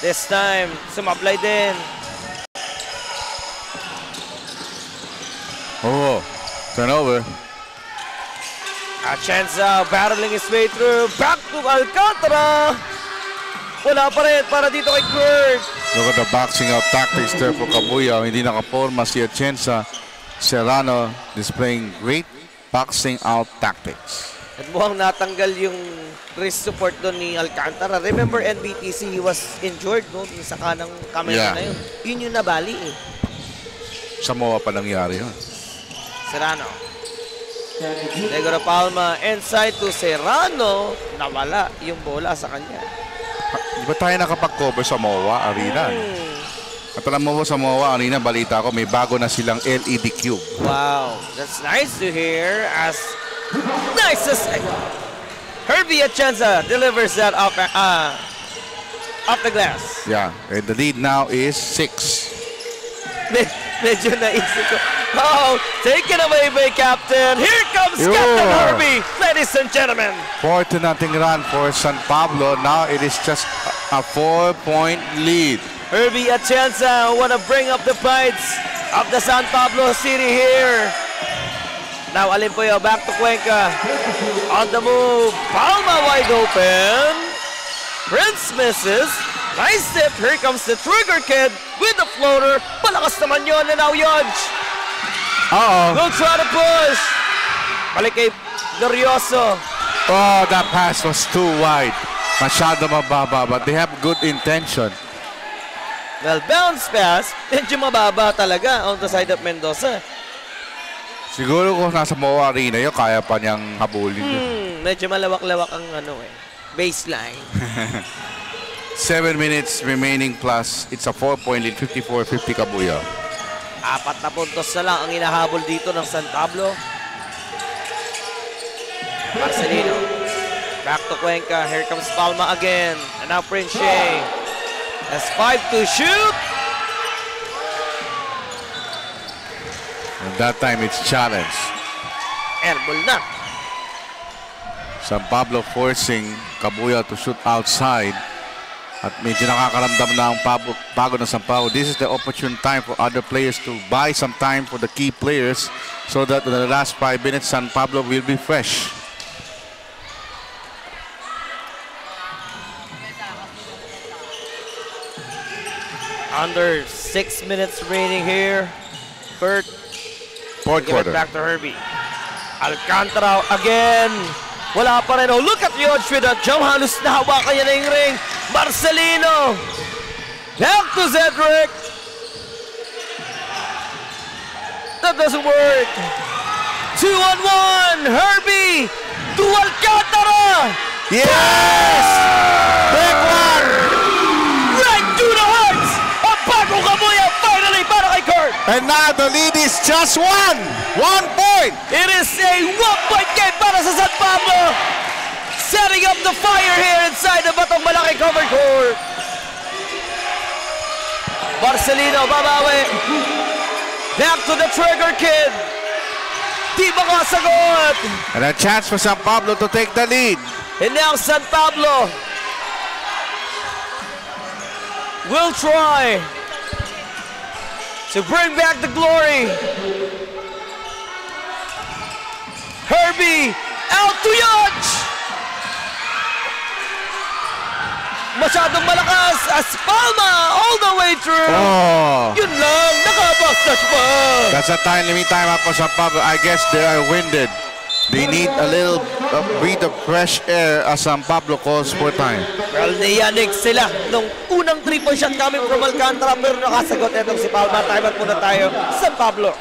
This time, sumablay din. Oh, turnover. Atienza battling his way through. Back to Alcantara. Wala pa rin para dito kay Kurt. Look at the boxing out tactics there for Kabuyao. Hindi nakaporma si Atienza. Serrano displaying great boxing out tactics. At mukhang natanggal yung wrist support doon ni Alcantara. Remember NBTC, he was injured no? Sa kanang kamera na yun. Yun yung nabali eh. Samoa pa nangyari yun. Serrano. Negro Palma inside to Serrano. Nawala yung bola sa kanya. Di ba tayo nakapag-cover sa MOA Arena? At alam mo sa MOA Arena, balita ko, may bago na silang LED cube. Wow, that's nice to hear. As nice as Herbie Atienza delivers that off the glass. Yeah, and the lead now is 6. Medyo naisip ko, Oh, taken away by Captain. Here comes Captain Herbie, ladies and gentlemen. 4-0 run for San Pablo. Now it is just a 4-point lead. Herbie Atienza want to bring up the fights of the San Pablo City here. Now Alimpuyo back to Cuenca. On the move, Palma wide open. Prince misses. Nice tip. Here comes the Trigger Kid with the floater. Palakas naman yun, and now Yodge. Will try to push. Balik kay Glorioso. Oh, that pass was too wide. Masyado mababa, but they have good intention. Well, bounce pass. Medyo mababa talaga on the side of Mendoza. Siguro kung nasa MOA Arena yun, kaya pa niyang habulin. Medyo malawak-lawak ang baseline. 7 minutes remaining plus. It's a 4-point lead, 54-50 Kabuyaw. 4 na puntos na lang ang inahabol dito ng San Pablo. Marcelino. Back to Cuenca. Here comes Palma again. And now Prince Shea. Has 5 to shoot. And that time it's challenge. Airball na. San Pablo forcing Kabuyaw to shoot outside. At medyo nakakaramdam na ang pagod ng San Pablo. This is the opportune time for other players to buy some time for the key players so that in the last 5 minutes, San Pablo will be fresh. Under 6 minutes remaining here. Kurt. Fourth Give it quarter. back to Herbie. Alcantara again. Wala pa rin. Oh, look at Yodge with a jump. Halos nahawakan niya na yung ring. Marcelino. Back to Zedric. That doesn't work. 2-on-1. Herbie to Alcantara. Yes! Big one! Right to the hearts of Paco Kabuya finally para kay Kurt. And now the lead is just 1 point. It is a 1-point game para sa San Pablo. Setting up the fire here inside the Batong Malaki covered court. Marcelino babawi. Back to the Trigger Kid. Di makasagot. And a chance for San Pablo to take the lead. And now San Pablo will try to bring back the glory. Herbie out to Yodge. Masyadong malakas as Palma all the way through. Oh, Yun lang, nakabastas pa. that's a time limit time up for San Pablo. I guess they are winded. They need a little breath of fresh air as San Pablo calls for time. Well, nayanig sila nung unang 3-point shot coming from Alcantara pero nakasagot itong si Palma. Time out muna tayo, San Pablo.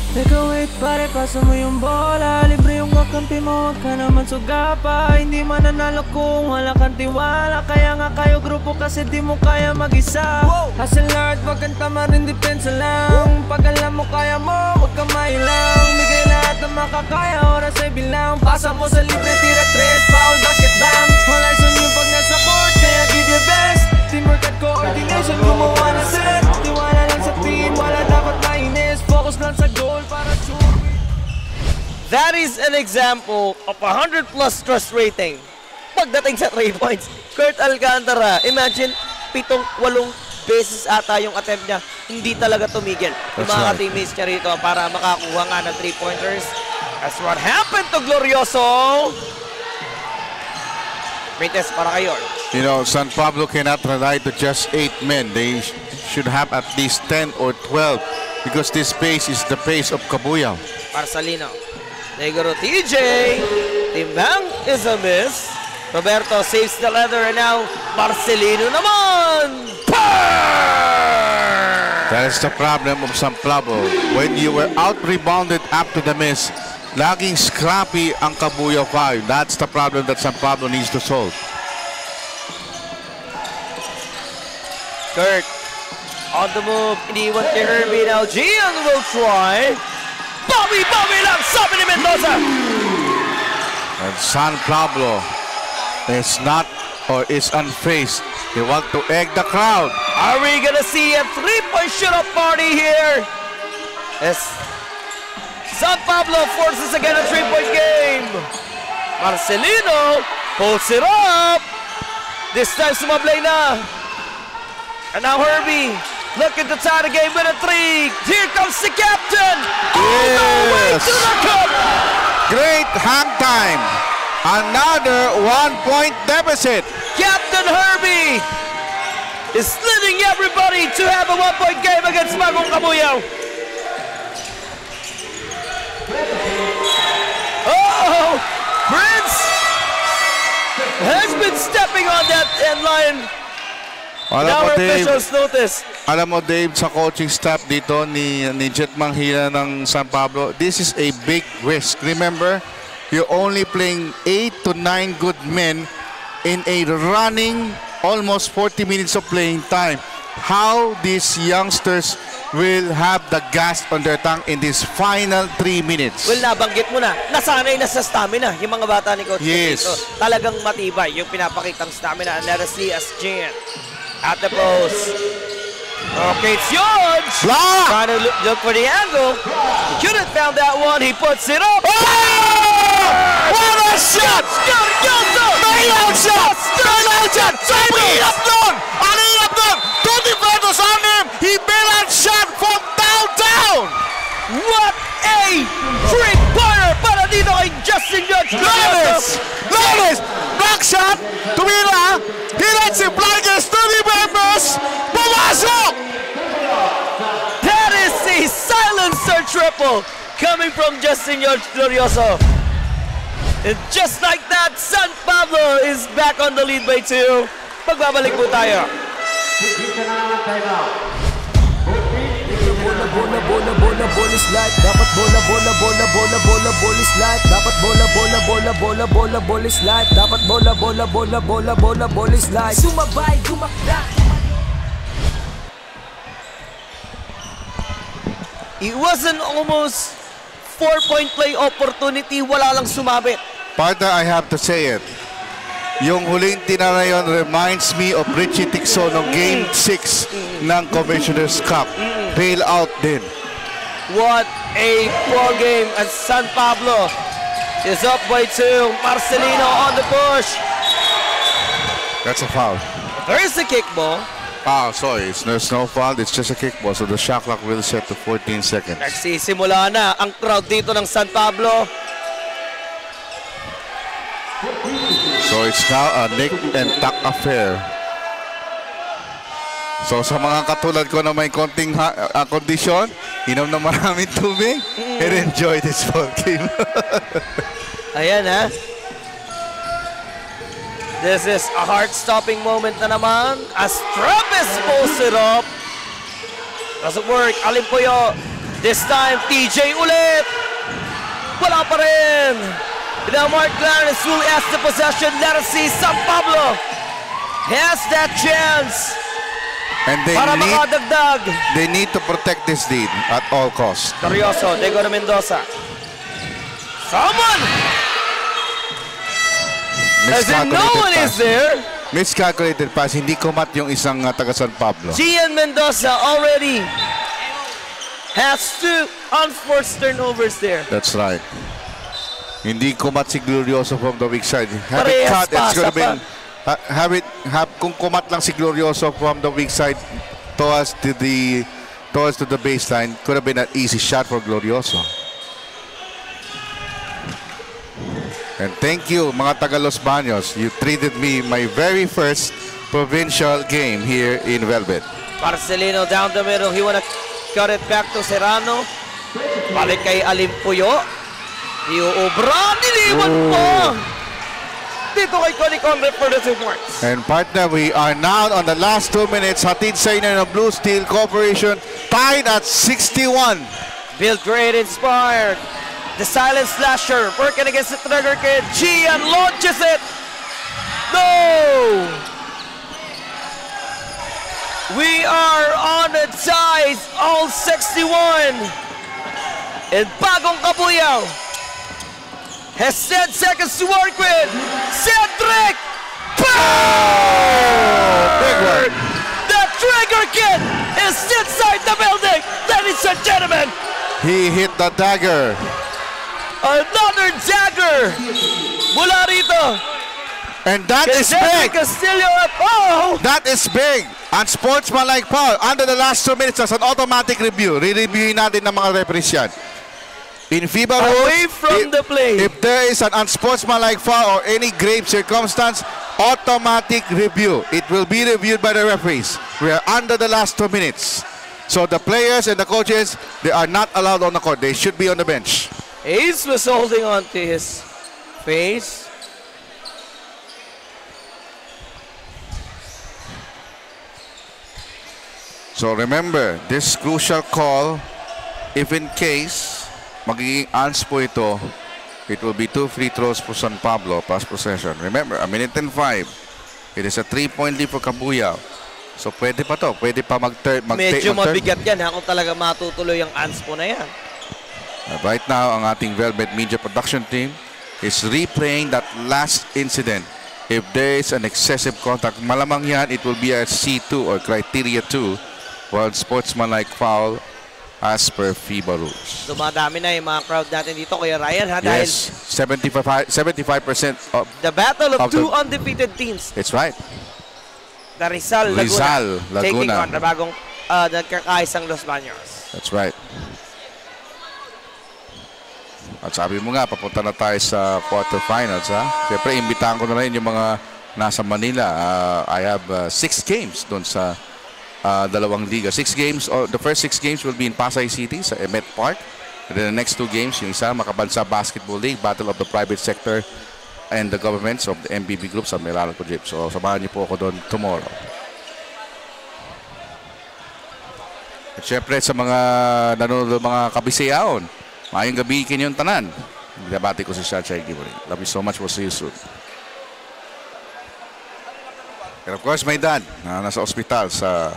Teka wait pare, pasa mo yung bola. Libre yung kakampi mo, wag ka naman sugapa. Hindi mananalo kung wala kang tiwala. Kaya nga kayo grupo kasi di mo kaya mag-isa. Hustle hard, wag kang tamarin, depensa lang. Pag alam mo kaya mo, wag kang mailang. Bigay lahat ng makakaya, oras ay bilang. Pasa mo sa libre, tira 3, foul, basket, bang. All eyes on you pag nasa court, kaya give your best. Teamwork at coordination, gumawa na set. Tiwala lang sa team, wala dapat mainis. Focus lang sa goal para sure. That is an example of 100+ trust rating. Pagdating sa 3 points, Kurt Alcantara, imagine 7-8 beses ata yung attempt niya, hindi talaga tumigil. Yung That's mga right. teammates niya rito para makakuha nga ng 3-pointers. That's what happened to Glorioso. Mites para kay York. You know, San Pablo cannot rely to just 8 men. They should have at least 10 or 12 because this pace is the pace of Kabuyaw. Marcelino. Negro TJ. Timbang is a miss. Roberto saves the leather and now Marcelino naman. That is the problem of San Pablo. When you were out-rebounded after the miss, laging scrappy ang Kabuyaw 5. That's the problem that San Pablo needs to solve. Kurt on the move. Iniwan kay Herbie. Now Gian will try. Bobby lang. Sabi ni Mendoza. And San Pablo is not or is unfazed They want to egg the crowd. Are we gonna see a 3-point shoot-up party here? Yes. San Pablo forces again a 3-point game. Marcelino pulls it up. This time sumablay na. And now Herbie looking to tie the game with a 3. Here comes the captain. All the way to the cup. Great hang time. Another 1-point deficit. Captain Herbie is leading everybody to have a 1-point game against Bagong Kabuyao. Oh, Prince has been stepping on that end line. Now our officials notice. Alam mo, Dave, sa coaching staff dito ni Jet Manghila ng San Pablo, this is a big risk. Remember, you're only playing 8 to 9 good men in a running almost 40 minutes of playing time. How these youngsters will have the gas on their tongue in this final 3 minutes. Well, nabanggit mo na, nasanay na sa stamina yung mga bata ni Coach. Yes. Dito. Talagang matibay yung pinapakitang stamina. And let us see as Jan at the post. Okay, it's George. Block! Trying to look for the angle. He couldn't found that one. He puts it up. Oh! What a shot! Bailout shot! Bailout shot! Mahirap doon! Mahirap doon! Two defenders on him! He bailout shot from downtown! What a three-pointer para dito kay Justin Judge. Lolis! Back shot! Tumira! He lets him fly against two defenders! Pumasok! That is a silencer triple coming from Justin Judge Glorioso. And just like that, San Pablo is back on the lead by 2. Magbabalik po tayo. Bola slide, dapat bola slide, dapat bola slide, dapat bola slide. Sumabay, gumakda. It was an almost 4-point play opportunity, wala lang sumabit. Partner, I have to say it. Yung huling tinara yun reminds me of Richie Tixon ng Game 6 ng Commissioner's Cup. Bail out din. What a ball game as San Pablo is up by 2. Marcelino on the push. That's a foul. There is a kickball. Ah, sorry. There's no foul. It's just a kickball. So the shot clock will set to 14 seconds. Nagsisimula na ang crowd dito ng San Pablo. So it's now a nick and tuck affair. So sa mga katulad ko na may konting kondisyon, inom na maraming tubig, and enjoy this ball game. Ayan ha. This is a heart-stopping moment na naman as Travis pulls it up. Doesn't work. Alimpuyo. This time, TJ ulit. Wala pa rin. Now Mark Clarence will ask the possession. Let us see San Pablo has that chance. And Para makadagdag. they need to protect this lead at all costs. Carrioso, Diego Mendoza. Someone! As in no one is there. Miscalculated pass. Hindi kumat yung isang taga San Pablo. Gian Mendoza already has 2 unforced turnovers there. That's right. Hindi kumat si Glorioso from the weak side. Have it Parehas cut, it's gonna pa. be kung kumat lang si Glorioso from the weak side towards to the baseline, could have been an easy shot for Glorioso. And thank you, mga taga Los Baños. You treated me my very first provincial game here in Velvet. Marcelino down the middle. He wanna cut it back to Serrano. Balik kay Alimpuyo. Iuubra. Niliwan po. Dito kay Connie Conrad for the 2 points. And partner, we are now on the last 2 minutes. Hatid sa inyo ng Blue Steel Corporation, tied at 61. Build great, inspired. The silent slasher working against the trigger kid. Gian launches it. No! We are on the ties, all 61. And Bagong Kabuyao has 10 seconds to work with. Cedric! Boom! again is inside the building. Ladies and gentlemen, He hit the dagger. another dagger mula rito. And that is Cedric big. Castillo at That is big. Unsportsmanlike foul. Under the last 2 minutes, as an automatic review. Re-reviewin natin ng mga referees yan. In FIBA rules, away from the play. if there is an unsportsmanlike foul or any grave circumstance, automatic review. It will be reviewed by the referees. We are under the last 2 minutes. So the players and the coaches, they are not allowed on the court. They should be on the bench. Ace was holding on to his face. So remember, this crucial call, if in case magiging unspo ito, it will be 2 free throws for San Pablo, pass possession. Remember, a minute and 5. It is a 3-point lead for Cabuyao. So pwede pa to, pwede pa Medyo mabigat yan kung talaga matutuloy ang anspo na yan. Right now, ang ating Velvet Media Production team is replaying that last incident. If there is an excessive contact, malamang yan, it will be a C2 or criteria 2, while sportsmanlike foul as per FIBA rules. Dumadami na yung mga crowd natin dito, Kuya Ryan, ha? Dahil Yes, 75% of the battle of Of two the- undefeated teams. it's right. The Rizal, Laguna. Rizal, Taking Laguna. on the bagong nagkakaisang Los Baños. That's right. At sabi mo nga, papunta na tayo sa quarterfinals, ha? Siyempre, imbitahan ko na rin yung mga nasa Manila. I have 6 games doon sa dalawang liga. 6 games, the first 6 games will be in Pasay City sa Emet Park. And then the next 2 games, yung isa, Makabansa Basketball League, Battle of the Private Sector and the governments of the MBB Group sa Meralco Jeep. So, samahan niyo po ako doon tomorrow. At syempre, sa mga nanonood, mga kabisayaon, mayong gabi yung tanan. Binabati ko si Shachay Gibori. Love you so much. We'll see you soon. And of course, my dad, na nasa ospital sa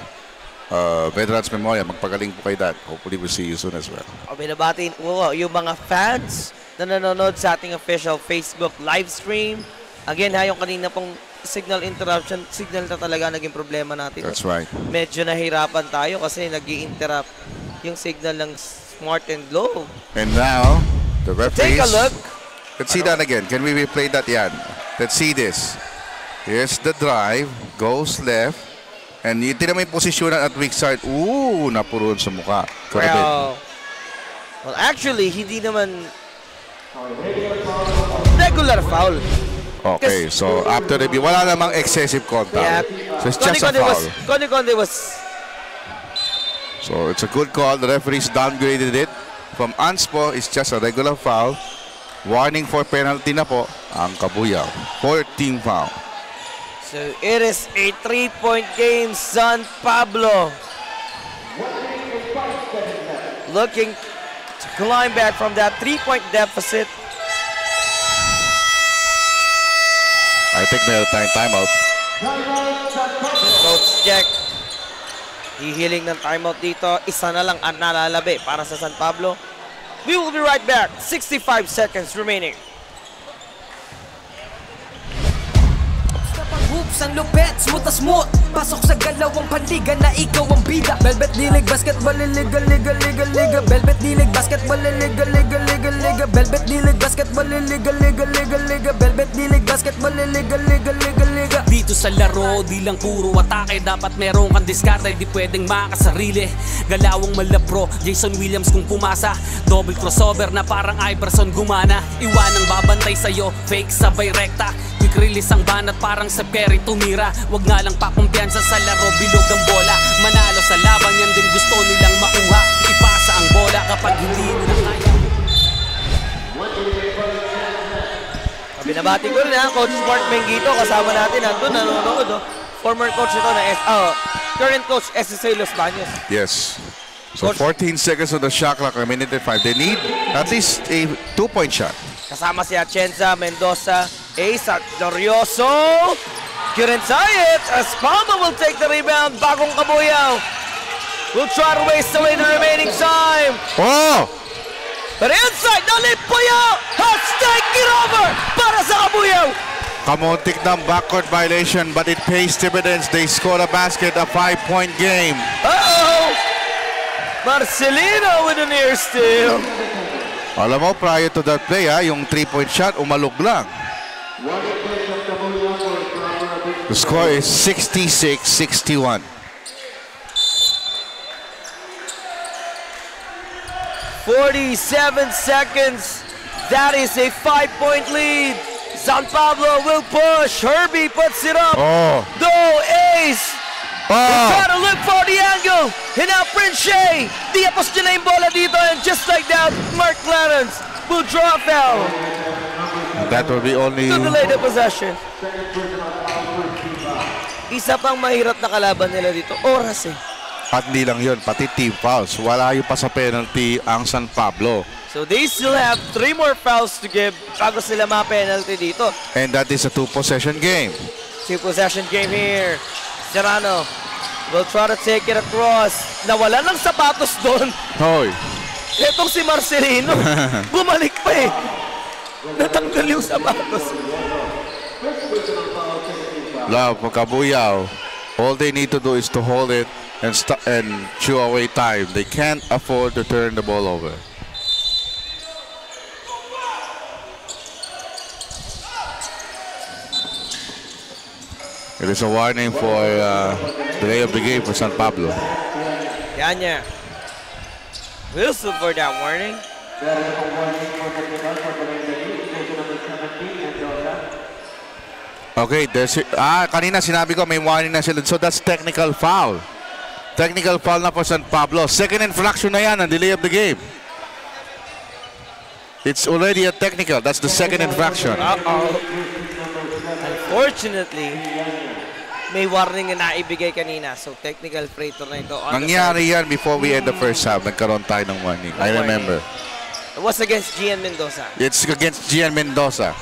Veterans Memorial. Magpagaling po kay dad. Hopefully, we'll see you soon as well. O binabatiin ko yung mga fans na nanonood sa ating official Facebook live stream. Again, ha, yung kanina pong signal interruption, signal na talaga naging problema natin. That's right. Medyo nahirapan tayo kasi nag-i-interrupt yung signal ng Smart and Globe. And now, the referees. Take a look. Let's see that again. Can we replay that yan? Let's see this. Here's the drive. Goes left. And tinan mo yung posisyonan at weak side. Ooh, napuron sa mukha. Well, actually, hindi naman regular foul. Okay, so after review, wala namang excessive contact. So it's just a foul. Conde was. So it's a good call. The referees downgraded it. From unspo, it's just a regular foul. Warning for penalty na po ang Cabuyao. 14 foul. So it is a 3-point game. San Pablo looking to climb back from that 3-point deficit. I think meron tayong timeout. Coach Jack hihiling ng timeout dito. Isa na lang ang nalalabi para sa San Pablo. We will be right back. 65 seconds remaining. Hoops ang lupet, smooth na smooth. Pasok sa galawang panliga na ikaw ang bida. Velvet Dilig Basketball Liga, Liga, Liga, Liga. Velvet Dilig Basketball Liga, Liga, Liga, Liga. Velvet Dilig Basketball Liga, Liga, Liga, Liga. Velvet Dilig Basketball Liga, Liga, Liga, Liga. Dito sa laro, di lang puro atake. Dapat meron kang diskarte, di pwedeng makasarili. Galawang malabro, Jason Williams kung pumasa. Double crossover na parang Iverson gumana. Iwanang babantay sa'yo, fake sabay rekta. Quick release ang banat parang sa Perry tumira. Wag nga lang pakumpiyansa sa laro, bilog ang bola. Manalo sa laban, yan din gusto nilang makuha. Ipasa ang bola kapag hindi nila kaya. Binabati ko rin, ha, Coach Mark Mengito, kasama natin nandun, nanonood. Former coach ito na current coach SSA Los Baños. Yes. So Coach, 14 seconds on the shot clock, a minute and 5. They need at least a 2-point shot. kasama si Atienza, Mendoza, Ace at Glorioso. Couldn't tie it as Palma will take the rebound. Bagong Cabuyao will try to waste away the remaining time. Oh! But inside, Nalipuyo has taken over para sa Cabuyao. Kamuntik ng backcourt violation, but it pays dividends. They score a basket, a 5-point game. Uh-oh! Marcelino with an ear steal. Alam mo, prior to that play, yung 3-point shot, umalog lang. The score is 66-61. 47 seconds. That is a 5-point lead. San Pablo will push. Herbie puts it up. Oh. No ace. They try to look for the angle. And now Prince Shea. Diapos niya na yung bola dito. And just like that, Mark Clarence will draw a foul. That will be only... To delay the possession. Isa pang mahirap na kalaban nila dito. Oras eh. At hindi lang yun, pati team fouls. Wala yung pa sa penalty ang San Pablo. So they still have 3 more fouls to give bago sila ma-penalty dito. And that is a 2-possession game. 2-possession game here. Serrano will try to take it across. Nawala ng sapatos doon. Hoy. Etong si Marcelino. Bumalik pa eh. Natanggal yung sapatos. Love, Kabuyaw. All they need to do is to hold it and chew away time. They can't afford to turn the ball over. It is a warning for delay of the game for San Pablo. Yanya. Wilson for that warning. Okay, kanina sinabi ko may warning na sila. So that's technical foul. Technical foul na for San Pablo. Second infraction na yan ang delay of the game. It's already a technical. That's the second infraction. Unfortunately, may warning na naibigay kanina. So technical free throw na ito. Nangyari yan before we end the first half. Nagkaroon tayo ng warning. I remember. It was against Gian Mendoza. It's against Gian Mendoza.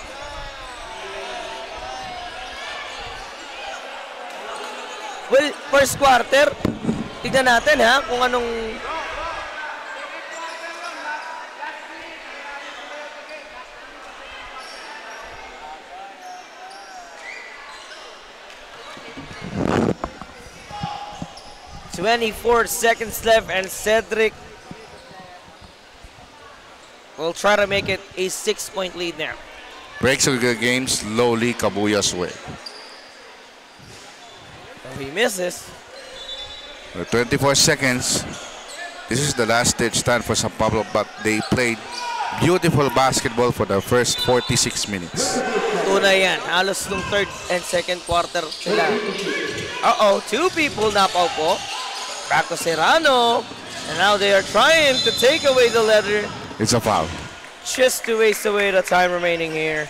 Well, first quarter, tignan natin kung anong... "24 seconds left and Cedric will try to make it a 6-point lead now." Breaks of the game slowly Kabuya's way. He misses. 24 seconds. This is the last stage stand for San Pablo, but they played beautiful basketball for the first 46 minutes. Tunay yan. Halos nung third and second quarter sila. Uh-oh, 2 people napaw po. Back to Serrano. And now they are trying to take away the letter. It's a foul. Just to waste away the time remaining here.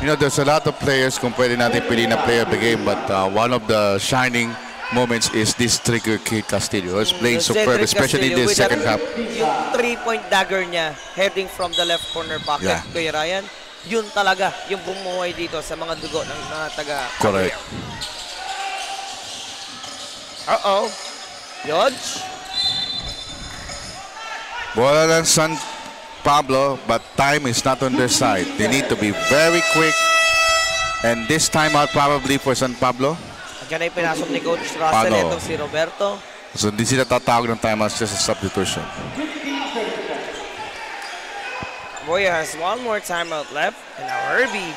You know, there's a lot of players kung pwede natin pili na player of the game, but one of the shining moments is this trigger kid Castillo. He's playing superb, especially in the second half. Yung 3-point dagger niya heading from the left corner pocket, Kuya Ryan, yun talaga yung bumuhay dito sa mga dugo ng mga taga. Correct. Uh-oh. Yodge. Bola ng San Pablo, but time is not on their side. They need to be very quick. And this timeout probably for San Pablo. Diyan ay pinasok ni Coach Russell itong si Roberto. So hindi sila tatawag ng timeout, just a substitution. Boya has one more timeout left. And now Herbie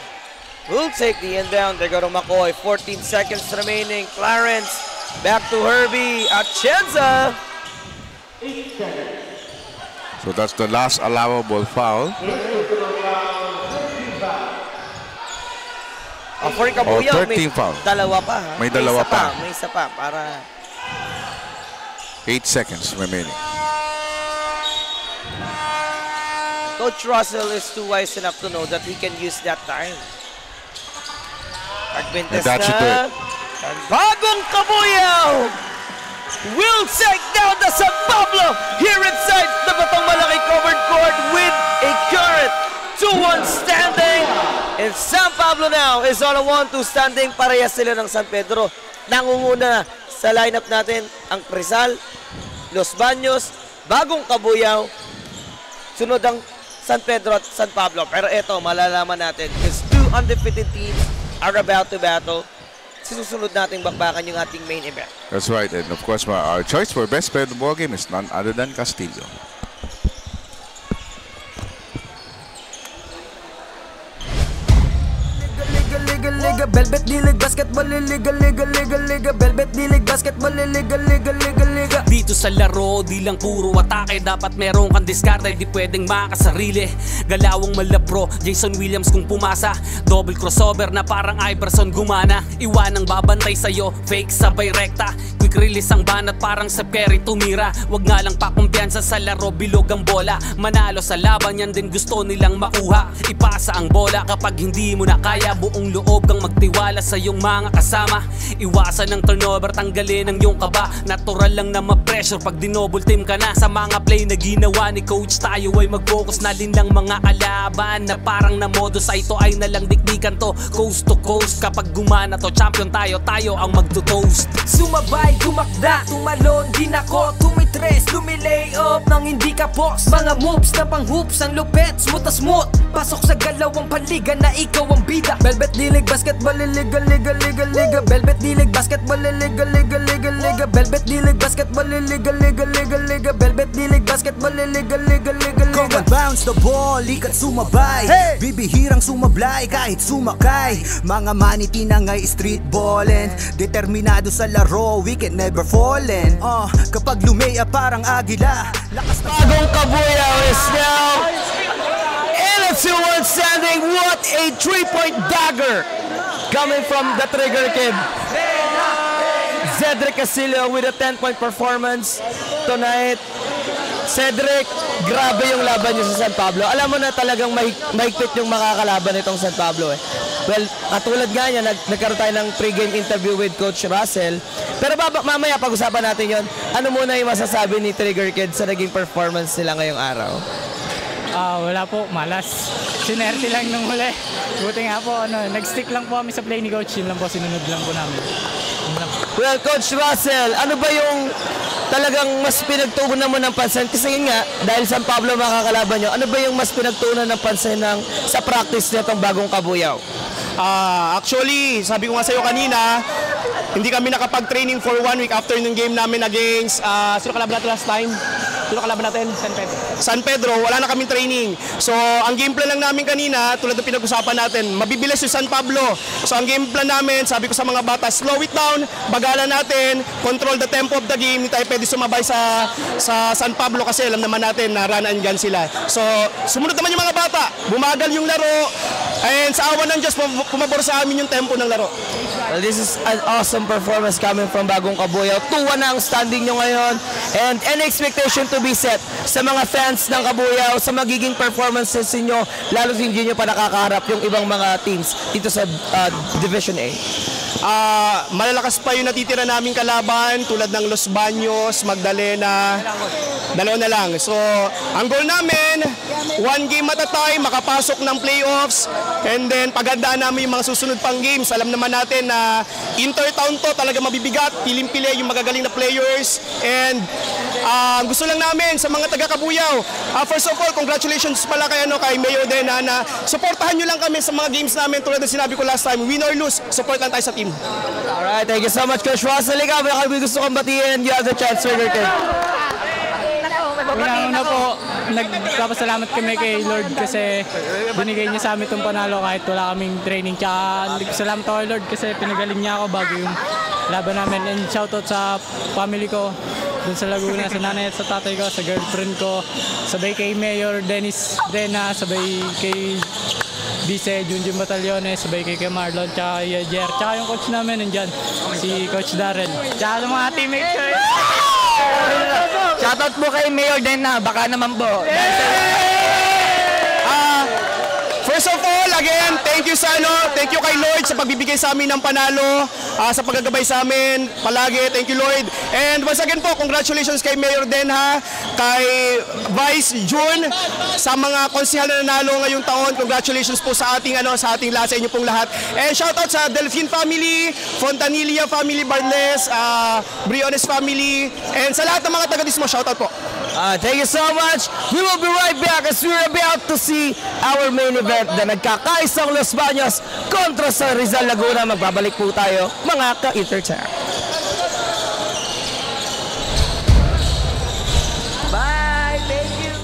will take the inbound. They go to McCoy. 14 seconds remaining. Clarence back to Herbie. Atienza. So that's the last allowable foul. For Kabuyaw, 13 foul. Dalawa pa. May dalawa pa. May isa pa para 8 seconds remaining. Coach Russell is too wise enough to know that he can use that time. Pagpintes And that should do na. it. And bagong Kabuyaw will take down the San Pablo here inside the Batong Malaki covered court with a current 2-1 standing. And San Pablo now is on a 1-2 standing. Parehas sila ng San Pedro. Nangunguna sa lineup natin ang Rizal, Los Baños, bagong Kabuyaw. Sunod ang San Pedro at San Pablo. Pero eto, malalaman natin because two undefeated teams are about to battle. Susunod nating bakbakan yung ating main event. That's right, and of course, our choice for best player of the ball game is none other than Castillo. Liga, Velvet D-League Basketball, Liga, Velvet D-League Basketball, Liga. Dito sa laro, di lang puro atake. Dapat meron kang diskarte, di pwedeng makasarili. Galawang malapro, Jason Williams kung pumasa. Double crossover na parang Iverson gumana. Iwanang babantay sa'yo, fake sabay rekta. Quick release ang banat parang Steph Curry tumira. Wag nga lang pakumpiyansa sa laro, bilog ang bola. Manalo sa laban, yan din gusto nilang makuha. Ipasa ang bola kapag hindi mo na kaya. Buong loob kang magtiwala sa iyong mga kasama. Iwasan ng turnover, tanggalin ang iyong kaba. Natural lang na ma-pressure pag dinouble team ka na. Sa mga play na ginawa ni coach, tayo ay mag-focus na din lang mga kalaban. Na parang na modus ay ito ay nalang dikdikan to. Coast to coast, kapag gumana to, champion tayo, tayo ang magto-toast. Sumabay, gumakda, tumalon, din ako, tumitres, lumilay up nang hindi ka boss. Mga moves na pang hoops, ang lupet, smooth na smooth. Pasok sa galawang panliga na ikaw ang bida. Velvet D-League Basketball, Liga. Velvet D-League Basketball, Liga. Velvet D-League Basketball, Liga. Velvet D-League Basketball, Liga. Come on, bounce the ball, likat sumabay. Bibihirang sumablay kahit sumakay. Mga maniti na nga'y street ballin'. Determinado sa laro, we can never fallen. Kapag lumea parang agila. Bagong Kabuyaw is now in a 2-1 standing. What a 3-point dagger coming from the Trigger Kid. Cedric Castillo with a 10-point performance tonight. Cedric, grabe yung laban niyo sa San Pablo. Alam mo na talagang mahigpit yung makakalaban nitong San Pablo eh. Well, katulad nga niya, nagkaroon tayo ng pre-game interview with Coach Russell. Pero mamaya pag-usapan natin yon. Ano muna yung masasabi ni Trigger Kid sa naging performance nila ngayong araw? Wala po, malas. Sinerte lang nung huli. Buti nga po, nag-stick lang po kami sa play ni Coach. Yun lang po, sinunod lang po namin. Well, Coach Russell, ano ba yung talagang mas pinagtuunan mo ng pansin? Kasi nga, dahil San Pablo makakalaban nyo, ano ba yung mas pinagtuunan ng pansin sa practice nitong Bagong Kabuyaw? Actually, sabi ko nga sa'yo kanina, hindi kami nakapag-training for 1 week after ng game namin against, sino kalaban natin last time? Sino kalaban natin? San Pedro, wala na kaming training. So, ang game plan lang namin kanina, tulad ng pinag-usapan natin, mabibilis yung San Pablo. So, ang game plan namin, sabi ko sa mga bata, slow it down, bagalan natin, control the tempo of the game, hindi tayo pwede sumabay sa San Pablo kasi alam naman natin na run and gun sila. So, sumunod naman yung mga bata, bumagal yung laro, and sa awan ng Diyos, pumabor sa amin yung tempo ng laro. Well, this is an awesome performance coming from Bagong Kabuyaw. 2-1 na ang standing nyo ngayon. And any expectation to be set sa mga fans ng Kabuyaw sa magiging performances ninyo, lalo hindi nyo pa nakakaharap yung ibang mga teams dito sa Division A? Malalakas pa yung natitira naming kalaban tulad ng Los Baños, Magdalena, dalawa na lang. So, ang goal namin, 1 game at a time, makapasok ng playoffs, and then pagandaan namin yung mga susunod pang games. Alam naman natin na inter-town to, talaga mabibigat, piling-pili yung magagaling na players, and gusto lang namin sa mga taga-Kabuyaw, first of all, congratulations pala kay Mayor Dena na supportahan nyo lang kami sa mga games namin tulad ng sinabi ko last time, win or lose, support lang tayo sa team. Alright, thank you so much, Coach Russell. Ikaw, may gusto kong batiin, you have the chance, Trigger Kid. Una po, nagpapasalamat kami kay Lord kasi binigay niya sa amin itong panalo kahit wala kaming training. Tsaka nagpasalamat ako kay Lord kasi pinagaling niya ako bago yung laban namin. And shoutout sa family ko dun sa Laguna, sa nanay at sa tatay ko, sa girlfriend ko, sabay kay Mayor Dennis Dena, sabay kay Vice Junjun Batallones, sabay kay Marlon, tsaka Jer, tsaka yung coach namin nandyan, si Coach Darren, tsaka sa mga teammates ko. Shoutout mo kay Mayor Dena, baka naman po. First of all, again, thank you kay Lloyd sa pagbibigay sa amin ng panalo, sa paggagabay sa amin, palagi, thank you Lloyd. And once again po, congratulations kay Mayor Denha, kay Vice June, sa mga konsehal na nanalo ngayong taon, congratulations po sa ating lahat, sa inyo pong lahat. And shoutout sa Delphine family, Fontanilla family, Barles, Briones family, and sa lahat ng mga taga-Dismo, shoutout po. Thank you so much. We will be right back as we're about to see our main event na nagkakaisang Los Baños kontra sa Rizal Laguna. Magbabalik po tayo mga ka-Intertech. Bye! Thank you!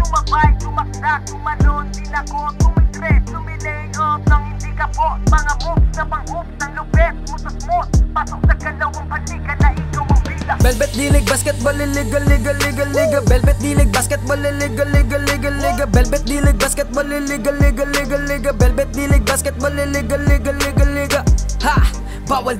Sumabay, tumakda, tumalon, dinakot, tumigret, tumilay up nang hindi kapot. Mga moves na pang-hoops ng lupet, mutas-mut, pasok sa kalawang panika na ikaw ang bida. Velvet D-League basketball, liga, liga, liga, liga. Velvet D-League basketball, liga, liga, liga, liga. Velvet D-League basketball, liga, liga, liga, liga. Velvet D-League basketball, liga, liga, liga, liga. Ha! Bawal